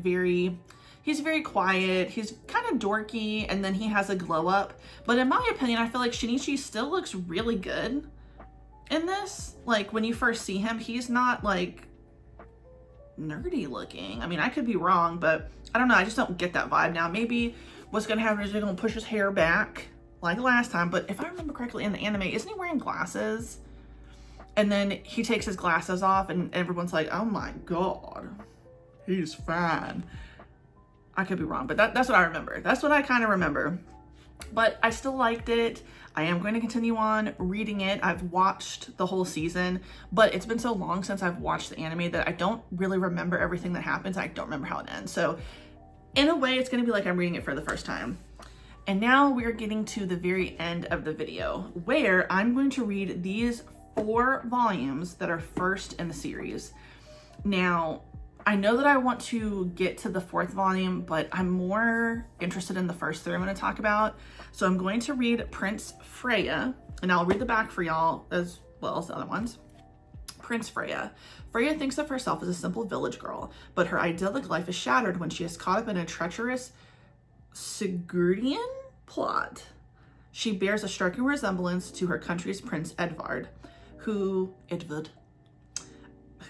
he's very quiet, he's kind of dorky, and then he has a glow up. But in my opinion, I feel like Shinichi still looks really good in this. Like when you first see him, he's not like nerdy looking. I mean, I could be wrong, but I don't know, I just don't get that vibe now. Maybe what's gonna happen is they're gonna push his hair back like last time, but if I remember correctly in the anime, isn't he wearing glasses? And then he takes his glasses off and everyone's like, oh my god, he's fine. I could be wrong, but that's what I remember. That's what I kind of remember. But I still liked it. I am going to continue on reading it. I've watched the whole season, but it's been so long since I've watched the anime that I don't really remember everything that happens. I don't remember how it ends. So in a way, it's going to be like I'm reading it for the first time. And now we're getting to the very end of the video where I'm going to read these 4 volumes that are first in the series. Now, I know that I want to get to the 4th volume, but I'm more interested in the first 3 I'm going to talk about. So I'm going to read Prince Freya, and I'll read the back for y'all as well as the other ones. Prince Freya. Freya thinks of herself as a simple village girl, but her idyllic life is shattered when she is caught up in a treacherous Sigurdian plot. She bears a striking resemblance to her country's Prince Edvard, who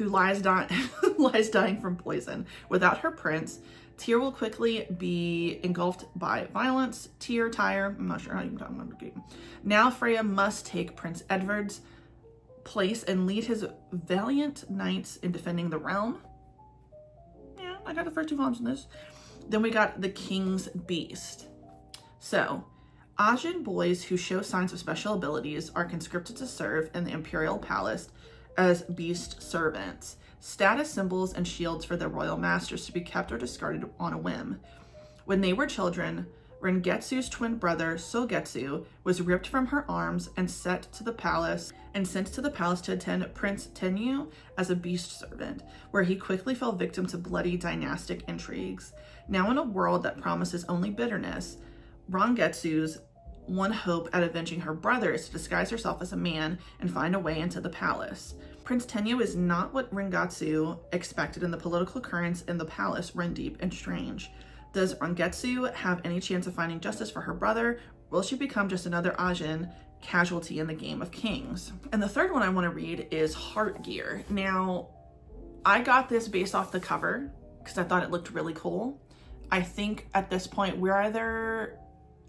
lies dying from poison. Without her prince, Tyr will quickly be engulfed by violence. Tyr, I'm not sure how you can talk about the game. Now Freya must take Prince Edvard's place and lead his valiant knights in defending the realm. Yeah, I got the first 2 volumes in this. Then we got The King's Beast. So, Ajin boys who show signs of special abilities are conscripted to serve in the Imperial Palace as beast servants, status symbols and shields for their royal masters to be kept or discarded on a whim. When they were children, Rengetsu's twin brother, Sogetsu, was ripped from her arms and sent to the palace to attend Prince Tenyu as a beast servant, where he quickly fell victim to bloody dynastic intrigues. Now in a world that promises only bitterness, Rengetsu's one hope at avenging her brother is to disguise herself as a man and find a way into the palace. Prince Tenyu is not what Rengetsu expected, and the political currents in the palace run deep and strange. Does Rengetsu have any chance of finding justice for her brother? Will she become just another Ajin casualty in the game of kings? And the third one I want to read is Heartgear. Now, I got this based off the cover because I thought it looked really cool. I think at this point we're either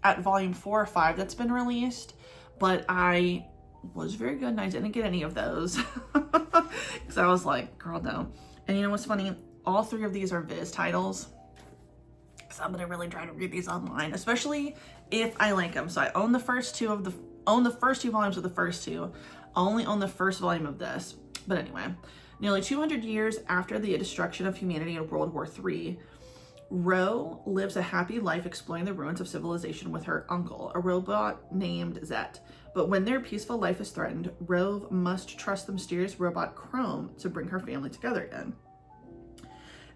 at volume 4 or 5 that's been released, but I was very good and I didn't get any of those because I was like, girl, no. And you know what's funny? All 3 of these are Viz titles, so I'm gonna really try to read these online, especially if I like them. So I own the first 2 volumes of the first 2. I only own the first volume of this. But anyway, nearly 200 years after the destruction of humanity in World War III, Ro lives a happy life exploring the ruins of civilization with her uncle, a robot named Zet. But when their peaceful life is threatened, Ro must trust the mysterious robot Chrome to bring her family together again.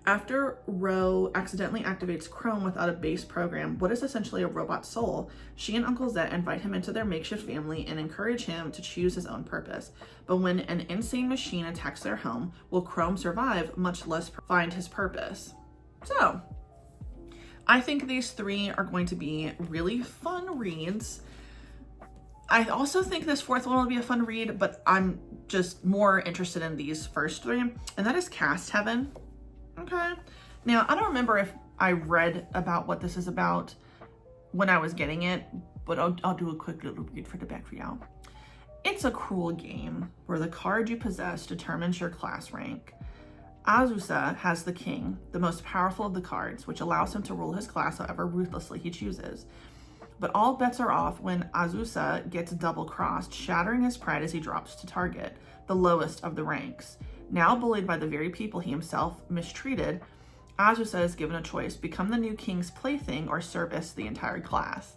After Ro accidentally activates Chrome without a base program, what is essentially a robot soul, she and Uncle Zet invite him into their makeshift family and encourage him to choose his own purpose. But when an insane machine attacks their home, will Chrome survive, much less find his purpose? So, I think these 3 are going to be really fun reads. I also think this 4th one will be a fun read, but I'm just more interested in these first 3, and that is Cast Heaven. Okay. Now, I don't remember if I read about what this is about when I was getting it, but I'll do a quick little read for the back for y'all. It's a cruel game where the card you possess determines your class rank. Azusa has the king, the most powerful of the cards, which allows him to rule his class however ruthlessly he chooses. But all bets are off when Azusa gets double-crossed, shattering his pride as he drops to target, the lowest of the ranks. Now bullied by the very people he himself mistreated, Azusa is given a choice: become the new king's plaything or service the entire class.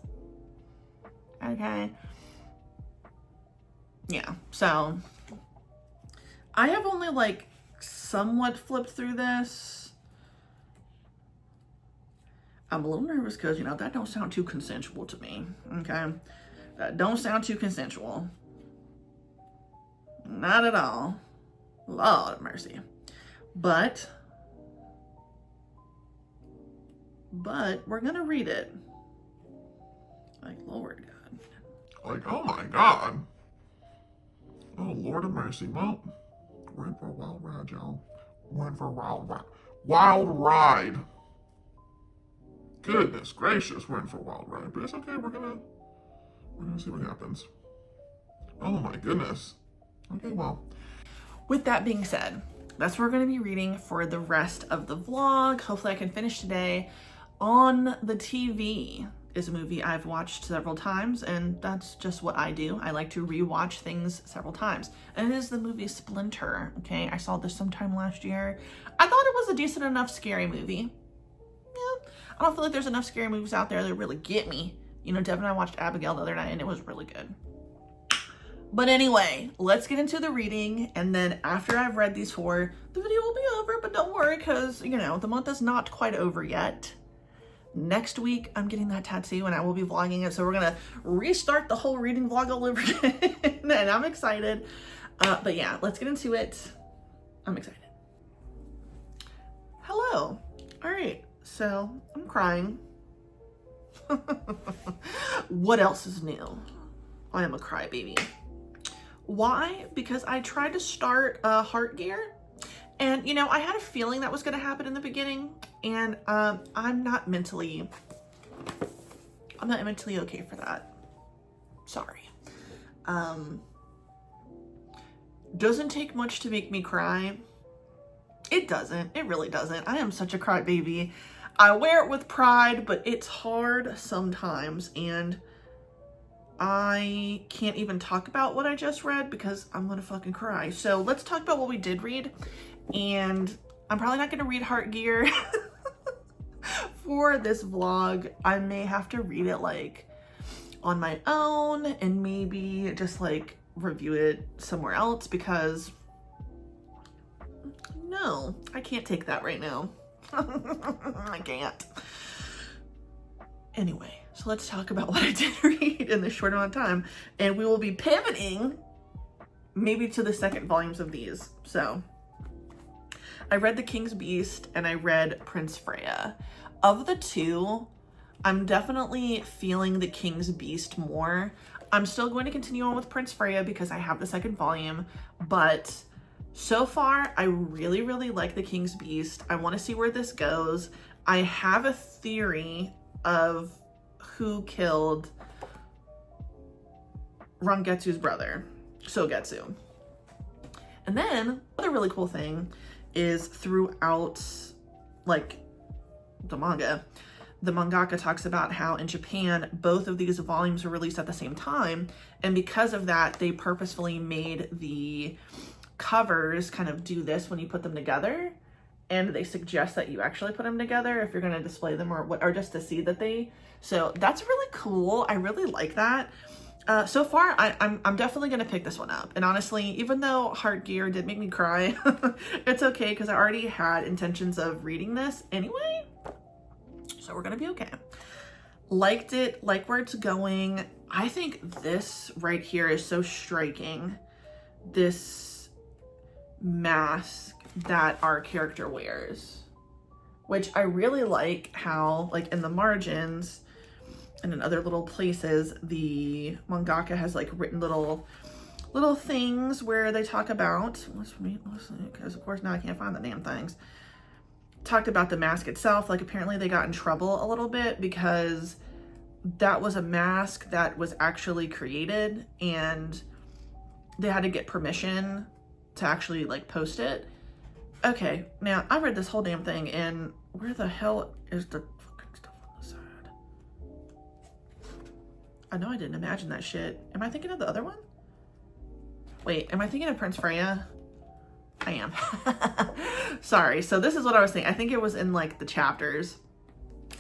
Okay. Yeah, so I have only somewhat flipped through this. I'm a little nervous because, you know, that don't sound too consensual to me, okay? That don't sound too consensual. Not at all. Lord have mercy. But we're gonna read it. Like, Lord God. Like, oh my God. Oh, Lord of mercy. Well, we're in for a wild ride, y'all. We're in for a wild ride. Wild ride. Goodness gracious, we're in for a wild ride. But it's okay, we're gonna see what happens. Oh my goodness. Okay, well. With that being said, that's what we're going to be reading for the rest of the vlog. Hopefully I can finish today. On the TV is a movie I've watched several times, and that's just what I do. I like to rewatch things several times. And it is the movie Splinter, okay? I saw this sometime last year. I thought it was a decent enough scary movie. Yeah, I don't feel like there's enough scary movies out there that really get me. You know, Dev and I watched Abigail the other night, and it was really good. But anyway, let's get into the reading, and then after I've read these four, the video will be over, but don't worry, because, you know, the month is not quite over yet. Next week, I'm getting that tattoo, and I will be vlogging it, so we're gonna restart the whole reading vlog all over again, and I'm excited. But yeah, let's get into it. I'm excited. Hello. All right, so I'm crying. What else is new? I am a crybaby. Why? Because I tried to start Heart Gear, and you know, I had a feeling that was going to happen in the beginning, and I'm not mentally okay for that. Sorry. Doesn't take much to make me cry. It doesn't. It really doesn't. I am such a crybaby. I wear it with pride, but it's hard sometimes, and I can't even talk about what I just read because I'm gonna fucking cry. So let's talk about what we did read. And I'm probably not gonna read Heart Gear for this vlog. I may have to read it like on my own and maybe just like review it somewhere else, because no, I can't take that right now. I can't. Anyway, so let's talk about what I did read in this short amount of time, and we will be pivoting maybe to the second volumes of these. So I read The King's Beast and I read Prince Freya. Of the two, I'm definitely feeling The King's Beast more. I'm still going to continue on with Prince Freya because I have the second volume, but so far I really, really like The King's Beast. I want to see where this goes. I have a theory of who killed Rangetsu's brother, Sogetsu. And then another really cool thing is throughout like the manga, the mangaka talks about how in Japan both of these volumes were released at the same time, and because of that they purposefully made the covers kind of do this when you put them together, and they suggest that you actually put them together if you're going to display them or just to see that they, so that's really cool. I really like that. So far I'm definitely going to pick this one up, and honestly, even though Heart Gear did make me cry, it's okay because I already had intentions of reading this anyway, so we're going to be okay. Liked it, like where it's going. I think this right here is so striking. This mask that our character wears, which I really like how, like, in the margins and in other little places, the mangaka has like written little things where they talk about, because of course now I can't find the damn things, talked about the mask itself. Like, apparently they got in trouble a little bit because that was a mask that was actually created and they had to get permission to actually like post it. Okay, now I read this whole damn thing, and where the hell is the fucking stuff on the side? I know I didn't imagine that shit. Am I thinking of the other one? Wait, am I thinking of Prince Freya? I am. Sorry, so this is what I was thinking. I think it was in like the chapters.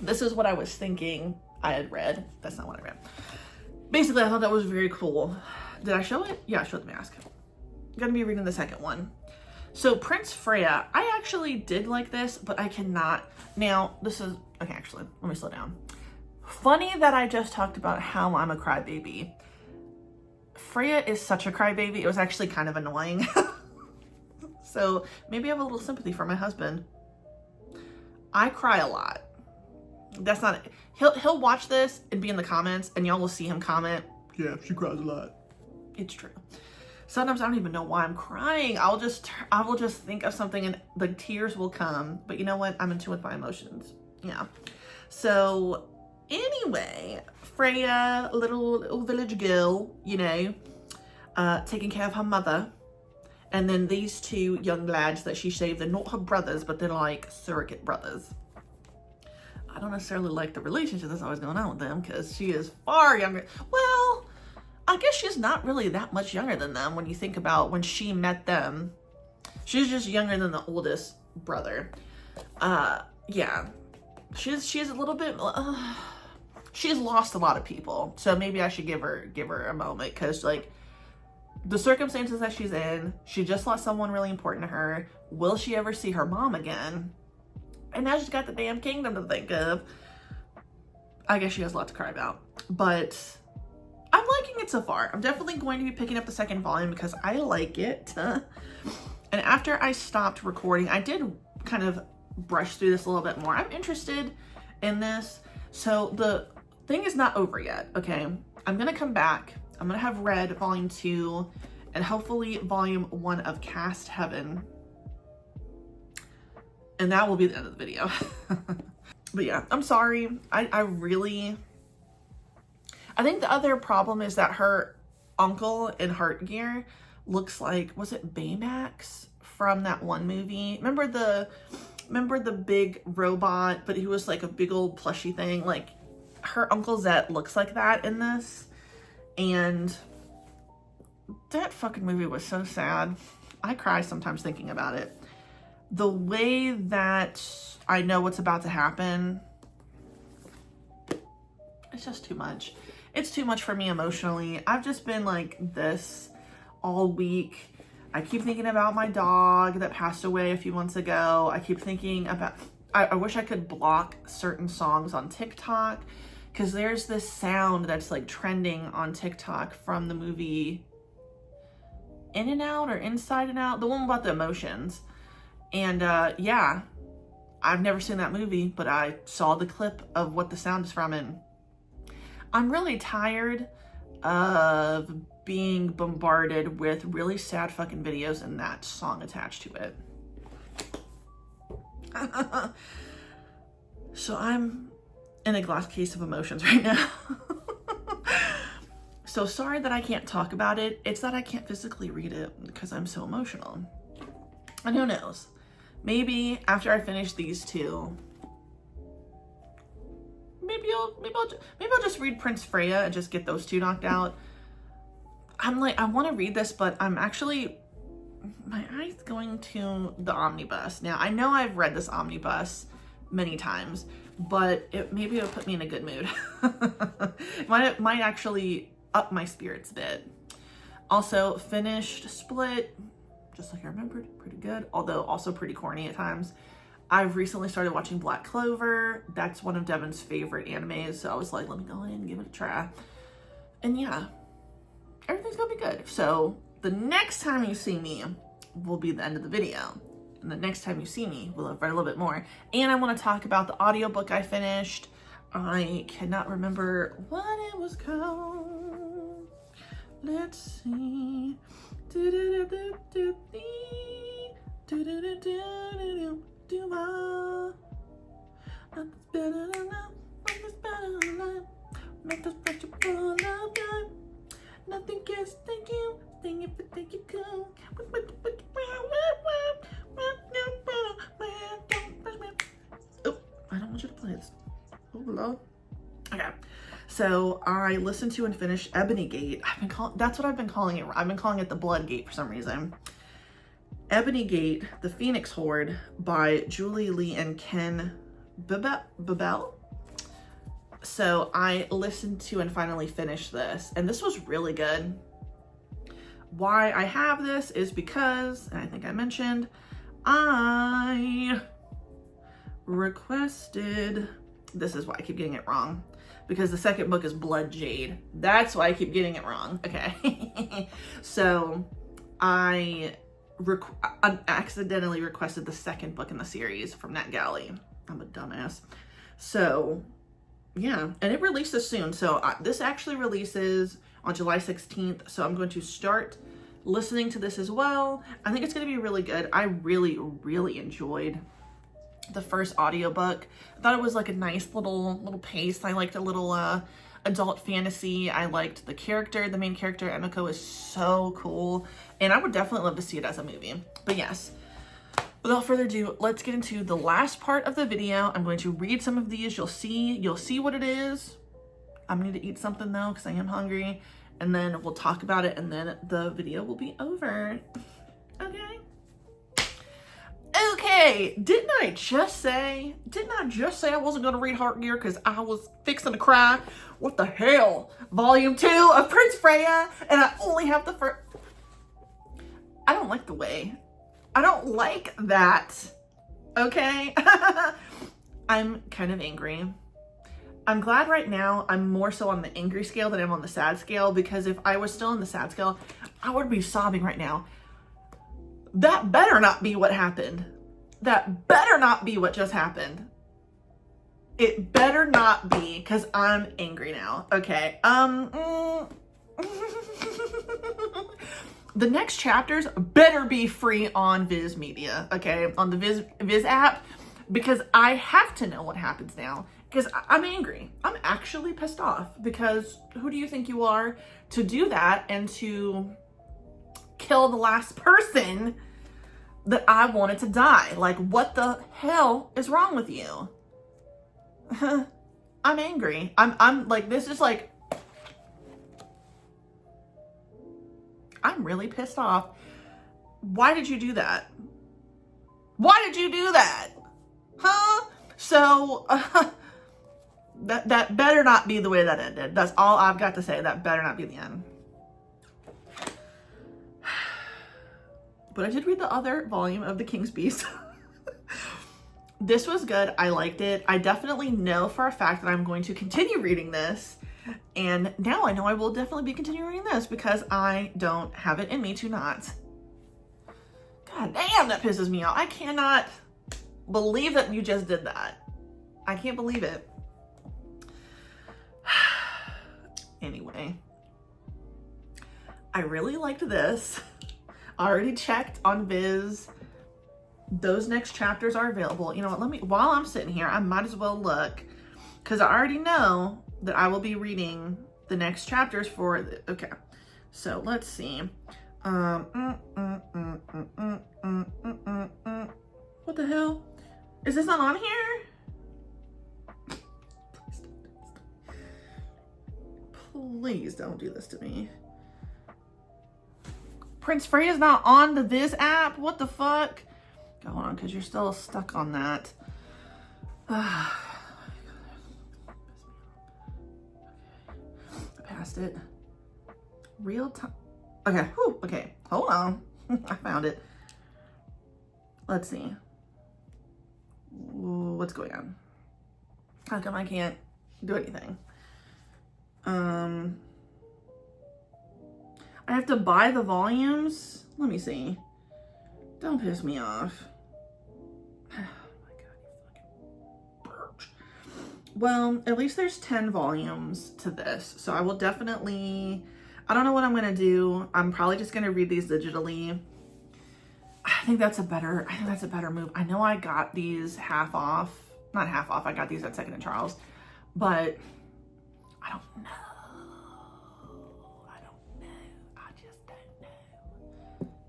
This is what I was thinking I had read. That's not what I read. Basically, I thought that was very cool. Did I show it? Yeah, I showed the mask. I'm gonna be reading the second one. So Prince Freya, I actually did like this, but I cannot. Now, this is Okay, actually, let me slow down. Funny that I just talked about how I'm a crybaby. Freya is such a crybaby. It was actually kind of annoying. So maybe I have a little sympathy for my husband. I cry a lot. That's not, he'll watch this and be in the comments and y'all will see him comment, yeah, she cries a lot. It's true. Sometimes I don't even know why I'm crying. I will just think of something and the tears will come. But you know what? I'm in tune with my emotions. Yeah. So anyway, Freya, little village girl, you know, taking care of her mother. And then these two young lads that she saved, they're not her brothers, but they're like surrogate brothers. I don't necessarily like the relationship that's always going on with them because she is far younger. Well, I guess she's not really that much younger than them when you think about when she met them. She's just younger than the oldest brother. Yeah. She's a little bit, she's lost a lot of people. So maybe I should give her a moment because like the circumstances that she's in, she just lost someone really important to her. Will she ever see her mom again? And now she's got the damn kingdom to think of. I guess she has a lot to cry about. But I'm liking it so far. I'm definitely going to be picking up the second volume because I like it. And after I stopped recording, I did kind of brush through this a little bit more. I'm interested in this. So the thing is not over yet, okay? I'm going to come back. I'm going to have read volume 2 and hopefully volume 1 of Cast Heaven. And that will be the end of the video. But yeah, I'm sorry. I think the other problem is that her uncle in Heartgear looks like, was it Baymax from that one movie? Remember the big robot, but he was like a big old plushy thing? Like her Uncle Zet looks like that in this. And that fucking movie was so sad. I cry sometimes thinking about it. The way that I know what's about to happen, it's just too much. It's too much for me emotionally. I've just been like this all week. I keep thinking about my dog that passed away a few months ago. I keep thinking about, I wish I could block certain songs on TikTok because there's this sound that's like trending on TikTok from the movie In and Out or Inside and Out, the one about the emotions. And yeah, I've never seen that movie, but I saw the clip of what the sound is from, and I'm really tired of being bombarded with really sad fucking videos and that song attached to it. So I'm in a glass case of emotions right now. So sorry that I can't talk about it. It's that I can't physically read it because I'm so emotional. And who knows? Maybe after I finish these two, maybe I'll just read Prince Freya and just get those two knocked out. I'm like, I want to read this, but I'm actually, my eye's going to the omnibus. Now, I know I've read this omnibus many times, but maybe it'll put me in a good mood. It might actually up my spirits a bit. Also, finished Split, just like I remembered, pretty good, although also pretty corny at times. I've recently started watching Black Clover. That's one of Devin's favorite animes, so I was like, let me go in and give it a try. And yeah, everything's gonna be good. So the next time you see me will be the end of the video. And the next time you see me, we'll have read a little bit more. And I want to talk about the audiobook I finished. I cannot remember what it was called. Let's see. Nothing can thank you. Thank you for thank you cool. Oh, I don't want you to play this. Oh Lord. Okay. So I listened to and finished Ebony Gate. That's what I've been calling it. I've been calling it the Blood Gate for some reason. Ebony Gate, The Phoenix Horde by Julie Lee and Ken Babel. So I listened to and finally finished this, and this was really good. Why I have this is because, and I think I mentioned, I requested this is why I keep getting it wrong. Because the second book is Blood Jade. That's why I keep getting it wrong. Okay. So I accidentally requested the second book in the series from NetGalley. I'm a dumbass. So yeah, and it releases soon. So this actually releases on July 16th. So I'm going to start listening to this as well. I think it's going to be really good. I really, really enjoyed the first audiobook. I thought it was like a nice little pace. I liked a little adult fantasy. I liked the character. The main character, Emiko, is so cool. And I would definitely love to see it as a movie. But yes, without further ado, let's get into the last part of the video. I'm going to read some of these. You'll see what it is. I'm going to eat something though, because I am hungry. And then we'll talk about it, and then the video will be over. Okay. Okay, didn't I just say I wasn't gonna read Heart Gear because I was fixing to cry? What the hell? Volume 2 of Prince Freya, and I only have the first. I don't like the way. I don't like that. Okay? I'm kind of angry. I'm glad right now I'm more so on the angry scale than I'm on the sad scale, because if I was still on the sad scale, I would be sobbing right now. That better not be what happened. That better not be what just happened. It better not be, because I'm angry now. Okay. The next chapters better be free on Viz Media, okay? On the Viz app, because I have to know what happens now. Because I'm angry. I'm actually pissed off, because who do you think you are to do that and to kill the last person that I wanted to die? Like, what the hell is wrong with you? I'm angry. I'm like, this is like, I'm really pissed off. Why did you do that? Why did you do that? Huh? So, that better not be the way that ended. That's all I've got to say. That better not be the end. But I did read the other volume of The King's Beast. This was good. I liked it. I definitely know for a fact that I'm going to continue reading this. And now I know I will definitely be continuing reading this, because I don't have it in me to not. God damn, that pisses me off. I cannot believe that you just did that. I can't believe it. Anyway, I really liked this. I already checked on Viz. Those next chapters are available. You know what, while I'm sitting here, I might as well look, because I already know that I will be reading the next chapters for okay. So let's see. What the hell? Is this not on here? Please don't do this to me. Prince Freya's not on the Viz app? What the fuck? Go on, because you're still stuck on that. I passed it. Real time. Okay, whew, okay, hold on. I found it. Let's see. What's going on? How come I can't do anything? I have to buy the volumes? Let me see. Don't piss me off. Oh my god, you fucking birch. Well, at least there's 10 volumes to this. So I will definitely, I don't know what I'm going to do. I'm probably just going to read these digitally. I think that's a better move. I know I got these half off. Not half off. I got these at Second and Charles. But I don't know.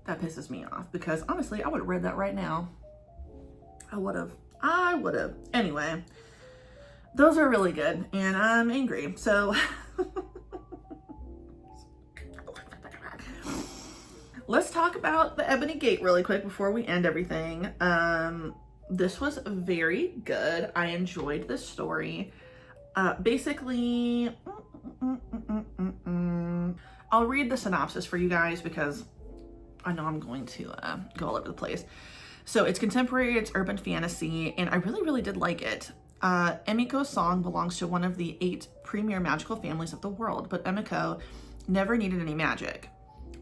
That pisses me off, because honestly, I would have read that right now. I would have. Anyway, those are really good, and I'm angry. So let's talk about the Ebony Gate really quick before we end everything. This was very good. I enjoyed this story. Basically, I'll read the synopsis for you guys, because I know I'm going to go all over the place. So it's contemporary, it's urban fantasy, and I really, really did like it. Emiko's song belongs to one of the 8 premier magical families of the world, but Emiko never needed any magic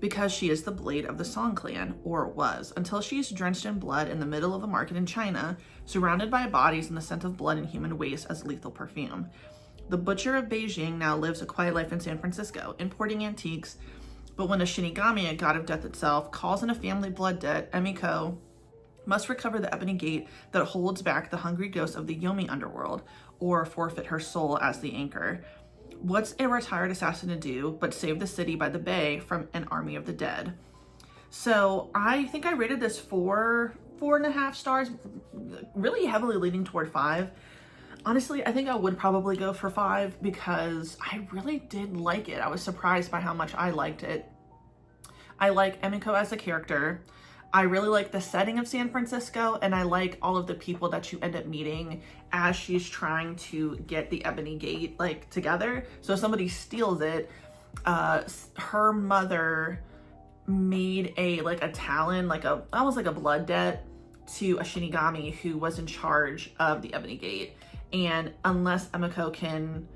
because she is the blade of the Song clan, or was, until she's drenched in blood in the middle of a market in China, surrounded by bodies and the scent of blood and human waste as lethal perfume. The butcher of Beijing now lives a quiet life in San Francisco, importing antiques, but when a Shinigami, a god of death itself, calls in a family blood debt, Emiko must recover the ebony gate that holds back the hungry ghosts of the Yomi underworld, or forfeit her soul as the anchor. What's a retired assassin to do but save the city by the bay from an army of the dead? So I think I rated this 4.5 stars, really heavily leaning toward 5. Honestly, I think I would probably go for 5 because I really did like it. I was surprised by how much I liked it. I like Emiko as a character. I really like the setting of San Francisco, and I like all of the people that you end up meeting as she's trying to get the ebony gate like together. So if somebody steals it, her mother made a talon, almost like a blood debt to a Shinigami who was in charge of the ebony gate. And unless Emiko can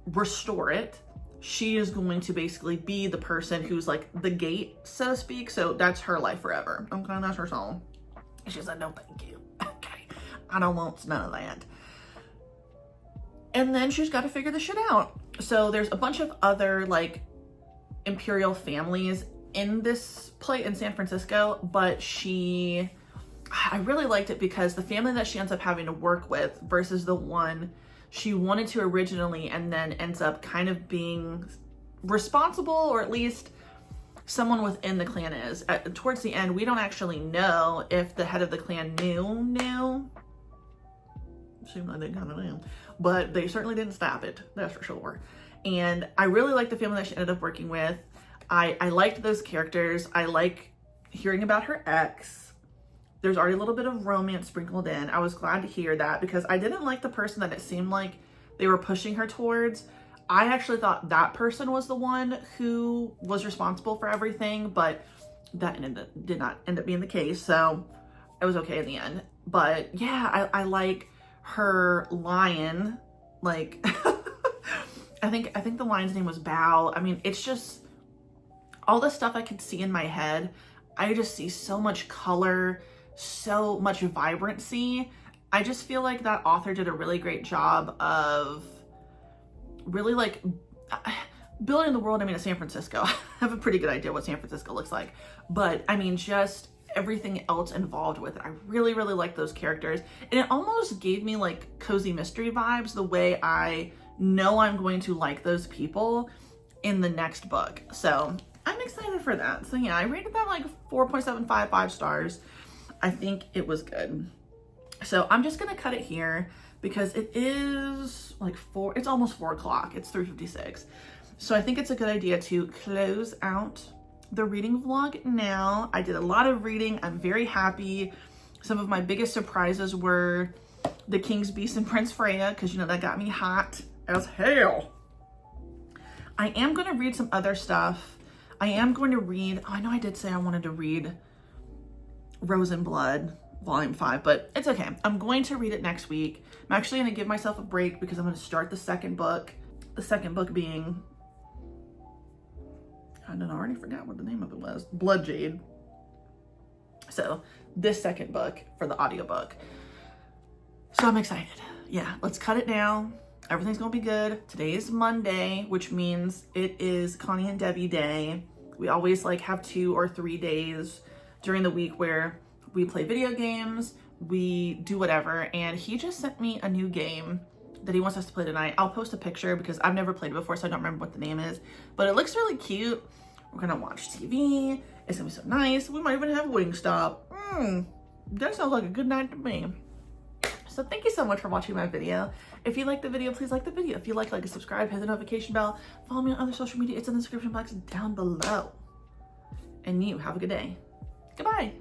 restore it, she is going to basically be the person who's like the gate, so to speak. So that's her life forever. Okay, that's her soul. She's like, no, thank you. Okay, I don't want none of that. And then she's got to figure this shit out. So there's a bunch of other like imperial families in this play in San Francisco, but I really liked it because the family that she ends up having to work with versus the one she wanted to originally and then ends up kind of being responsible, or at least someone within the clan is. Towards the end, we don't actually know if the head of the clan knew. Seemed like they kind of knew, but they certainly didn't stop it, that's for sure. And I really liked the family that she ended up working with. I liked those characters. I like hearing about her ex. There's already a little bit of romance sprinkled in. I was glad to hear that because I didn't like the person that it seemed like they were pushing her towards. I actually thought that person was the one who was responsible for everything, but that did not end up being the case. So it was okay in the end. But yeah, I like her lion. Like, I think the lion's name was Bao. I mean, it's just all the stuff I could see in my head. I just see so much color, so much vibrancy. I just feel like that author did a really great job of really like building the world. I mean, of San Francisco. I have a pretty good idea what San Francisco looks like, but I mean, just everything else involved with it. I really, really like those characters. And it almost gave me like cozy mystery vibes, the way I know I'm going to like those people in the next book. So I'm excited for that. So yeah, I rated that like 4.75, 5 stars. I think it was good. So I'm just gonna cut it here because it is like it's almost 4 o'clock. It's 3:56. So I think it's a good idea to close out the reading vlog now. I did a lot of reading. I'm very happy. Some of my biggest surprises were the King's Beast and Prince Freya, because you know that got me hot as hell. I am going to read some other stuff. I am going to read, I know I did say I wanted to read Rose and Blood Volume 5, but it's okay. I'm going to read it next week. I'm actually going to give myself a break because I'm going to start the second book. The second book being, I already forgot what the name of it was. Blood Jade. So this second book for the audiobook. So I'm excited. Yeah, let's cut it down. Everything's gonna be good. Today is Monday, which means it is Connie and Debbie Day. We always like have 2 or 3 days during the week where we play video games, we do whatever, and he just sent me a new game that he wants us to play tonight. I'll post a picture because I've never played it before, so I don't remember what the name is, but it looks really cute. We're gonna watch TV. It's gonna be so nice. We might even have Wingstop. That sounds like a good night to me. So thank you so much for watching my video. If you liked the video, please like the video. If you like and subscribe, hit the notification bell. Follow me on other social media. It's in the description box down below. And you have a good day. Goodbye.